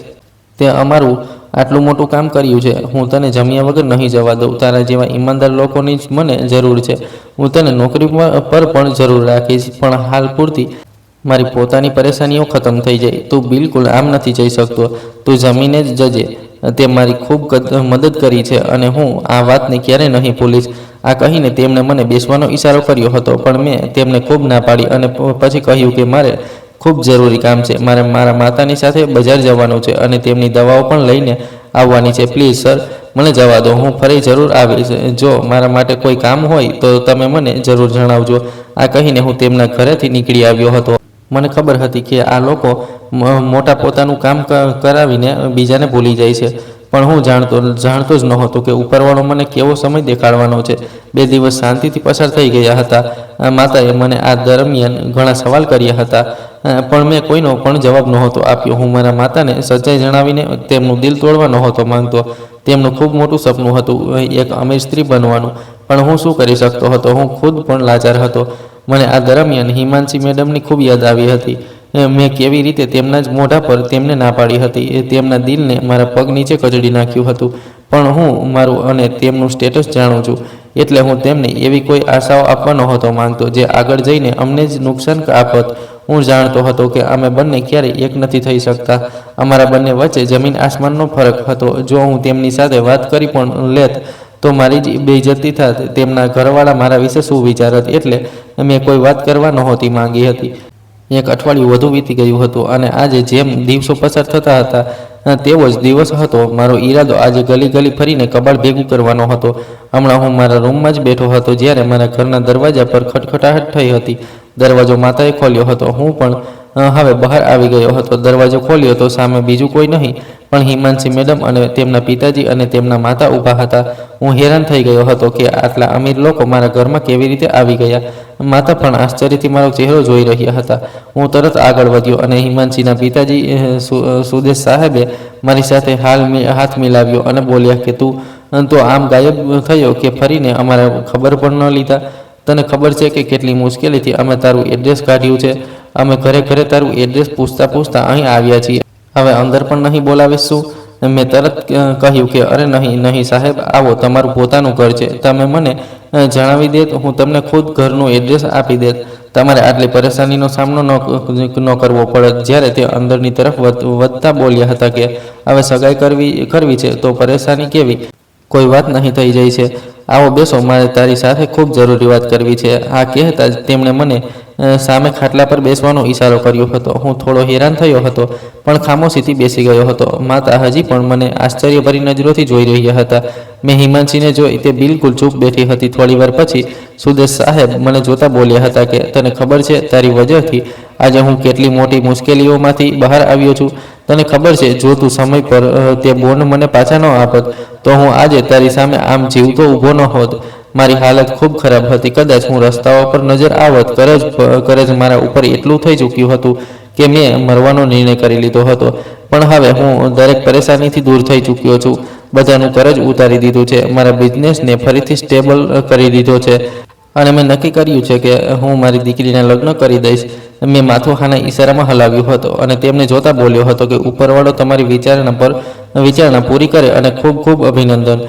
તે અમારું આટલું મોટું કામ કર્યું છે. હું તને જમ્યા વગર નહીં જવા દઉં. તારા જેવા ઈમાનદાર લોકોની જ મને જરૂર છે. હું તને નોકરી પર પણ જરૂર રાખીશ, પણ હાલ પૂરતી મારી પોતાની પરેશાનીઓ ખતમ થઈ જાય. તું બિલકુલ આમ નથી જઈ શકતો. તું જમીને જ જજે. તે મારી ખૂબ મદદ કરી છે અને હું આ વાતને ક્યારેય નહીં ભૂલીશ. આ કહીને તેમણે મને બેસવાનો ઈશારો કર્યો હતો, પણ મેં તેમને ખૂબ ના પાડી અને પછી કહ્યું કે મારે ખૂબ જરૂરી કામ છે. મારે મારા માતાની સાથે બજાર જવાનું છે અને તેમની દવાઓ પણ લઈને આવવાની છે. પ્લીઝ સર, મને જવા દો. હું ફરી જરૂર આવીશ. જો મારા માટે કોઈ કામ હોય તો તમે મને જરૂર જણાવજો. આ કહીને હું તેમના ઘરેથી નીકળી આવ્યો હતો. મને ખબર હતી કે આ લોકો મોટા પોતાનું કામ કરાવીને બીજાને ભૂલી જાય છે, પણ હું જાણતો જ નહોતો કે ઉપરવાળો મને કેવો સમય દેખાડવાનો છે. 2 દિવસ શાંતિથી પસાર થઈ ગયા હતા. માતાએ મને આ દરમિયાન ઘણા સવાલ કર્યા હતા, પણ મેં કોઈનો પણ જવાબ નહોતો આપ્યો. હું મારા માતાને સચ્ચાઈ જણાવીને તેમનું દિલ તોડવા નહોતો માંગતો. તેમનું ખૂબ મોટું સપનું હતું, એક અમીર સ્ત્રી બનવાનું, પણ હું શું કરી શકતો હતો? હું ખુદ પણ લાચાર હતો. મને આ દરમિયાન હિમાંશી મેડમની ખૂબ યાદ આવી હતી. મેં કેવી રીતે તેમના જ મોઢા પર તેમને ના પાડી હતી. તેમના દિલને મારા પગ નીચે કચડી નાખ્યું હતું. પણ હું મારું અને તેમનું સ્ટેટસ જાણું છું, એટલે હું તેમને એવી કોઈ આશાઓ આપવા નહોતો માંગતો જે આગળ જઈને અમને જ નુકસાન આપત. હું જાણતો હતો કે અમે બંને ક્યારેય એક નથી થઈ શકતા. અમારા બંને વચ્ચે જમીન આસમાનનો ફરક હતો. જો હું તેમની સાથે વાત કરી પણ લેત તો મારી જ બેઇજ્જતી થાત. તેમના ઘરવાળા મારા વિશે શું વિચારત? એટલે મેં કોઈ વાત કરવા નહોતી માંગી હતી. 1 અઠવાડિયું વધુ વીતી ગયું હતું અને આજે જેમ દિવસો પસાર થતા હતા તેવો જ દિવસ હતો. મારો ઈરાદો આજે ગલી ફરીને કબાડ ભેગું કરવાનો હતો. હમણાં હું મારા રૂમમાં જ બેઠો હતો જ્યારે મારા ઘરના દરવાજા પર ખટખટાહટ થઈ હતી. દરવાજો માતાએ ખોલ્યો હતો. હું પણ હવે બહાર આવી ગયો હતો. દરવાજો ખોલ્યો તો સામે બીજું કોઈ નહીં પણ હિમાંશી મેડમ અને તેમના પિતાજી અને તેમના માતા ઊભા હતા. હું હેરાન થઈ ગયો હતો કે આટલા અમીર લોકો મારા ઘરમાં કેવી રીતે આવી ગયા. માતા પણ આશ્ચર્યથી મારો ચહેરો જોઈ રહ્યા હતા. હું તરત આગળ વધ્યો અને હિમાંશીના પિતાજી સુદેશ સાહેબે મારી સાથે હાથ મિલાવ્યો અને બોલ્યા કે તું તો આમ ગાયબ થયો કે ફરીને અમારા ખબર પણ ન લીધા. તને ખબર છે કે કેટલી મુશ્કેલીથી અમે તારું એડ્રેસ કાઢ્યું છે. અમે ઘરે તારું એડ્રેસ પૂછતા અહીં આવ્યા છીએ. હવે અંદર પણ નહીં બોલાવીશ શું? મેં તરત કહ્યું કે અરે નહીં સાહેબ, આવો, તમારું પોતાનું ઘર છે. તમે મને જણાવી દેત, હું તમને ખુદ ઘરનું એડ્રેસ આપી દેત. તમારે આટલી પરેશાનીનો સામનો ન કરવો પડત. જ્યારે તે અંદરની તરફ વધતા બોલ્યા હતા કે હવે સગાઈ કરવી છે તો પરેશાની કેવી? કોઈ વાત નહીં થઈ જાય છે. આવો બેસો, મારે તારી સાથે ખૂબ જરૂરી વાત કરવી છે. આ કહેતા જ તેમણે મને સામે ખાટલા પર બેસવાનો ઈશારો કર્યો હતો. હું થોડો હેરાન થયો હતો, પણ ખામોશીથી બેસી ગયો હતો. માતા હજી પણ મને આશ્ચર્યભરી નજરોથી જોઈ રહ્યા હતા. મેં હિમાંશીને જોઈ, તે બિલકુલ ચૂપ બેઠી હતી. થોડીવાર પછી સુદેશ સાહેબ મને જોતા બોલ્યા હતા કે તને ખબર છે, તારી વજહથી આજે હું કેટલી મોટી મુશ્કેલીઓમાંથી બહાર આવ્યો છું. તને ખબર છે, જો તું સમય પર તે બોન્ડ મને પાછા ન આપત તો હું આજે તારી સામે આમ જીવતો ઊભો ન હોત. મારી હાલત ખૂબ ખરાબ હતી. કદાચ હું રસ્તાઓ પર નજર આવત. કરજ મારા ઉપર એટલું થઈ ચૂક્યું હતું કે મેં મરવાનો નિર્ણય કરી લીધો હતો. પણ હવે હું દરેક પરેશાનીથી દૂર થઈ ચૂક્યો છું. બધાનું કરજ ઉતારી દીધું છે. મારા બિઝનેસને ફરીથી સ્ટેબલ કરી દીધો છે અને મેં નક્કી કર્યું છે કે હું મારી દીકરીના લગ્ન કરી દઈશ. મેં માથું હાના ઈશારામાં હલાવ્યો હતો અને તેમને જોતા બોલ્યો હતો કે ઉપરવાળો તમારી વિચારણા પૂરી કરે અને ખૂબ ખૂબ અભિનંદન.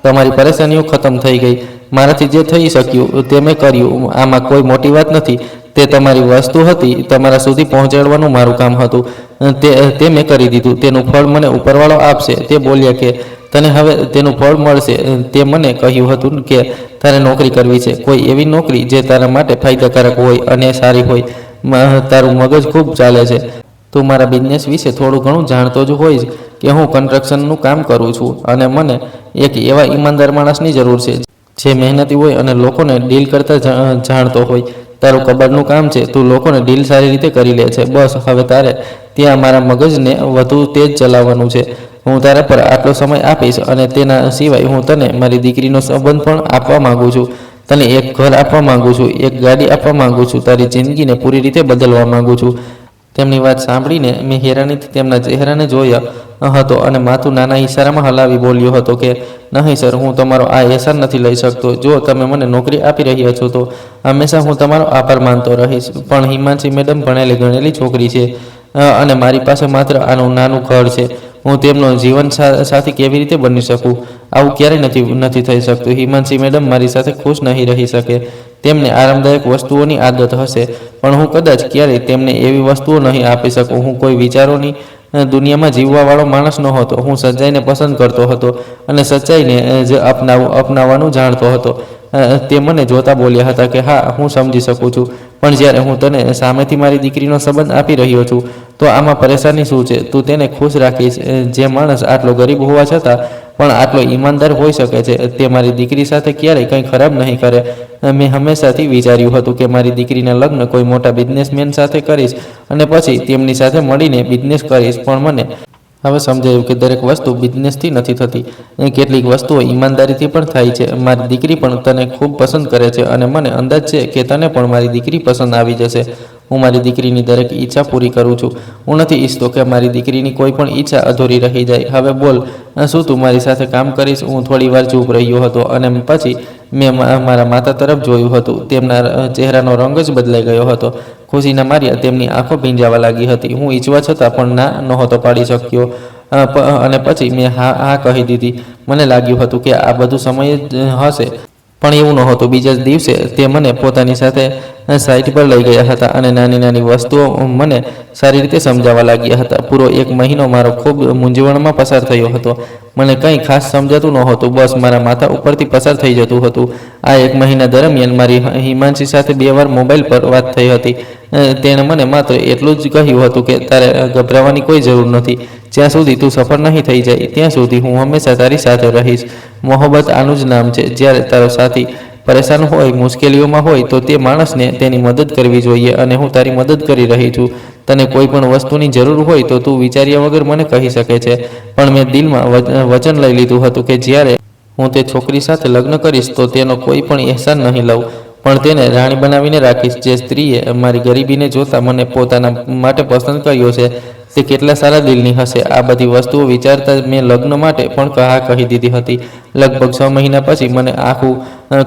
તમારી પરેશાનીઓ ખતમ થઈ ગઈ. મારાથી જે થઈ શક્યું તે મેં કર્યું. આમાં કોઈ મોટી વાત નથી. તે તમારી વસ્તુ હતી, તમારા સુધી પહોંચાડવાનું મારું કામ હતું. તે મેં કરી દીધું. તેનું ફળ મને ઉપરવાળો આપશે. તે બોલ્યા કે તને હવે તેનું ફળ મળશે. તે મને કહ્યું હતું કે તારે નોકરી કરવી છે, કોઈ એવી નોકરી જે તારા માટે ફાયદાકારક હોય અને સારી હોય. તારું મગજ ખૂબ ચાલે છે. તું મારા બિઝનેસ વિશે થોડું ઘણું જાણતો જ હોઈશ કે હું કન્સ્ટ્રક્શનનું કામ કરું છું અને મને એક એવા ઈમાનદાર માણસની જરૂર છે જે મહેનતી હોય અને લોકોને ડીલ કરતા જાણતો હોય. તારું કબાડનું કામ છે. તું લોકોને ડીલ સારી રીતે કરી લે છે. બસ હવે તારે ત્યાં મારા મગજને વધુ તેજ ચલાવવાનું છે. હું તારા પર આટલો સમય આપીશ અને તેના સિવાય હું તને મારી દીકરીનો સંબંધ પણ આપવા માંગુ છું. તને એક ઘર આપવા માંગુ છું, એક ગાડી આપવા માંગુ છું. તારી જિંદગીને પૂરી રીતે બદલવા માંગુ છું. તેમની વાત સાંભળીને મેં હેરાનીથી તેમના ચહેરાને જોયા હતો અને માથું નાના ઈશારામાં હલાવી બોલ્યો હતો કે નહીં સર, હું તમારો આ એહસાન નથી લઈ શકતો. જો તમે મને નોકરી આપી રહ્યા છો તો હંમેશા હું તમારો આભાર માનતો રહીશ. પણ હિમાંશી મેડમ ભણેલી ગણેલી છોકરી છે અને મારી પાસે માત્ર આનું નાનું ઘર છે. હું તેમનો જીવન સાથી કેવી રીતે બની શકું? આવું ક્યારેય નથી થઈ શકતું. હિમાંશી મેડમ મારી સાથે ખુશ નહીં રહી શકે. તેમને આરામદાયક વસ્તુઓની આદત હશે, પણ હું કદાચ ક્યારેય તેમને એવી વસ્તુઓ નહીં આપી શકું. હું કોઈ વિચારોની દુનિયામાં જીવવાવાળો માણસ નહોતો. હું સચ્ચાઈને પસંદ કરતો હતો અને સચ્ચાઈને જ અપનાવવાનું જાણતો હતો. તે મને જોતા બોલ્યા હતા કે હા, હું સમજી શકું છું, પણ જ્યારે હું તને સામેથી મારી દીકરીનો સંબંધ આપી રહ્યો છું તો આમાં પરેશાની શું છે? તું તેને ખુશ રાખીશ. જે માણસ આટલો ગરીબ હોવા છતાં પણ આટલો ઈમાનદાર હોઈ શકે છે, તે મારી દીકરી સાથે ક્યારેય કંઈ ખરાબ નહીં કરે. મેં હંમેશાથી વિચાર્યું હતું કે મારી દીકરીના લગ્ન કોઈ મોટા બિઝનેસમેન સાથે કરીશ અને પછી તેમની સાથે મળીને બિઝનેસ કરીશ. પણ મને હવે સમજાયું કે દરેક વસ્તુ બિઝનેસથી નથી થતી. કેટલીક વસ્તુઓ ઈમાનદારીથી પણ થાય છે. મારી દીકરી પણ તને ખૂબ પસંદ કરે છે અને મને અંદાજ છે કે તને પણ મારી દીકરી પસંદ આવી જશે. હું મારી દીકરીની દરેક ઈચ્છા પૂરી કરું છું. હું નથી ઈચ્છતો કે મારી દીકરીની કોઈ પણ ઈચ્છા અધૂરી રહી જાય. હવે બોલ, શું તું મારી સાથે કામ કરીશ? હું થોડી વાર ચૂપ રહ્યો હતો અને પછી મેં મારા માતા તરફ જોયું હતું. તેમના ચહેરાનો રંગ જ બદલાઈ ગયો હતો. ખુશીના માર્યા તેમની આંખો ભીંજાવા લાગી હતી. હું ઈચ્છવા છતાં પણ ના નહોતો પાડી શક્યો અને પછી મેં હા કહી દીધી. મને લાગ્યું હતું કે આ બધું સમય જ હશે, પણ એવું નહોતું. બીજા જ દિવસે તે મને પોતાની સાથે સાઇટ પર લઈ ગયા હતા અને નાની નાની વસ્તુઓ મને સારી રીતે સમજાવવા લાગ્યા હતા. પૂરો 1 મહિનો મારો ખૂબ મૂંઝવણમાં પસાર થયો હતો. મને કંઈ ખાસ સમજાતું નહોતું. બસ મારા માથા ઉપરથી પસાર થઈ જતું હતું. આ 1 મહિના દરમિયાન મારી હિમાંશી સાથે 2 વાર મોબાઈલ પર વાત થઈ હતી. તેણે મને માત્ર એટલું જ કહ્યું હતું કે તારે ગભરાવાની કોઈ જરૂર નથી. જ્યાં સુધી તું સફળ નહીં થઈ જાય ત્યાં સુધી હું હંમેશા તારી સાથે રહીશ. મોહબ્બત આનું જ નામ છે. જ્યારે તારો સાથી પરેશાન હોય, મુશ્કેલીઓમાં હોય તો તે માણસને તેની મદદ કરવી જોઈએ અને હું તારી મદદ કરી રહી છું. તને કોઈ પણ વસ્તુની જરૂર હોય તો તું વિચાર્યા વગર મને કહી શકે છે. પણ મેં દિલમાં વચન લઈ લીધું હતું કે જ્યારે હું તે છોકરી સાથે લગ્ન કરીશ તો તેનો કોઈ પણ અહેસાન નહીં લઉં, પણ તેને રાણી બનાવીને રાખીશ. જે સ્ત્રીએ મારી ગરીબીને જોતા મને પોતાના માટે પસંદ કર્યો છે તે કેટલા સારા દિલની હશે. આ બધી વસ્તુઓ વિચારતા મેં લગ્ન માટે પણ કહી દીધી હતી. લગભગ 6 મહિના પછી મને આખું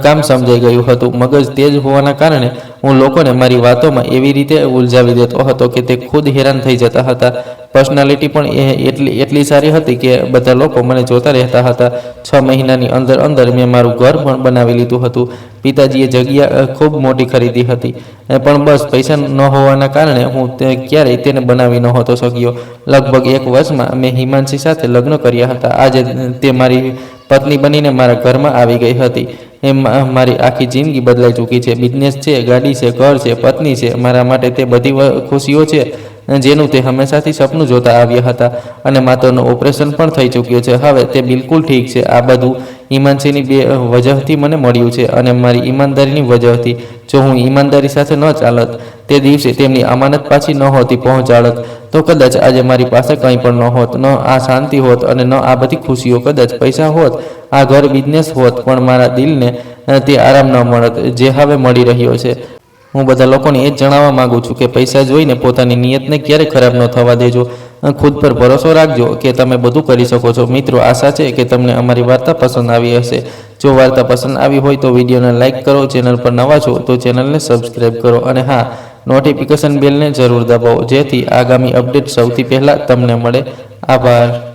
કામ સમજાઈ ગયું હતું. મગજ તેજ હોવાના કારણે હું લોકોને મારી વાતોમાં એવી રીતે ઉલઝાવી દેતો હતો કે તે ખુદ હેરાન થઈ જતા હતા. પર્સનાલિટી પણ એટલી સારી હતી કે બધા લોકો મને જોતા રહેતા હતા. 6 મહિનાની અંદર મેં મારું ઘર પણ બનાવી લીધું હતું. પિતાજીએ જગ્યા ખૂબ મોટી ખરીદી હતી, પણ બસ પૈસા ન હોવાના કારણે હું ક્યારેય તેને બનાવી નહોતો શક્યો. લગભગ 1 વર્ષમાં મેં હિમાંશી સાથે લગ્ન કર્યા હતા. આજે તે મારી પત્ની બનીને મારા ઘરમાં આવી ગઈ હતી. મારી આખી જિંદગી બદલાઈ ચૂકી છે. બિઝનેસ છે, ગાડી છે, ઘર છે, પત્ની છે. મારા માટે તે બધી ખુશીઓ છે જેનું તે હંમેશાથી સપનું જોતા આવ્યા હતા. અને માતાનું ઓપરેશન પણ થઈ ચૂક્યું છે. હવે તે બિલકુલ ઠીક છે. આ બધું ઈમાનસિંહની બે વજહથી મને મળ્યું છે અને મારી ઈમાનદારીની વજહથી. જો હું ઈમાનદારી સાથે ન ચાલત, તે દિવસે તેમની અમાનત પાછી નહોતી પહોંચાડત, તો કદાચ આજે મારી પાસે કંઈ પણ ન હોત, ન આ શાંતિ હોત અને ન આ બધી ખુશીઓ. કદાચ પૈસા હોત, આ ઘર, બિઝનેસ હોત, પણ મારા દિલને તે આરામ ન મળત જે હવે મળી રહ્યો છે. હું બધા લોકોને એ જ જણાવવા માગું છું કે પૈસા જોઈને પોતાની નિયતને ક્યારેય ખરાબ ન થવા દેજો. ખુદ પર ભરોસો રાખજો કે તમે બધું કરી શકો છો. મિત્રો, આશા છે કે તમને અમારી વાર્તા પસંદ આવી હશે. જો વાર્તા પસંદ આવી હોય તો વિડીયોને લાઇક કરો, ચેનલ પર નવા છો તો ચેનલને સબસ્ક્રાઈબ કરો અને હા, નોટિફિકેશન બેલને જરૂર દબાવો જેથી આગામી અપડેટ સૌથી પહેલાં તમને મળે. આભાર.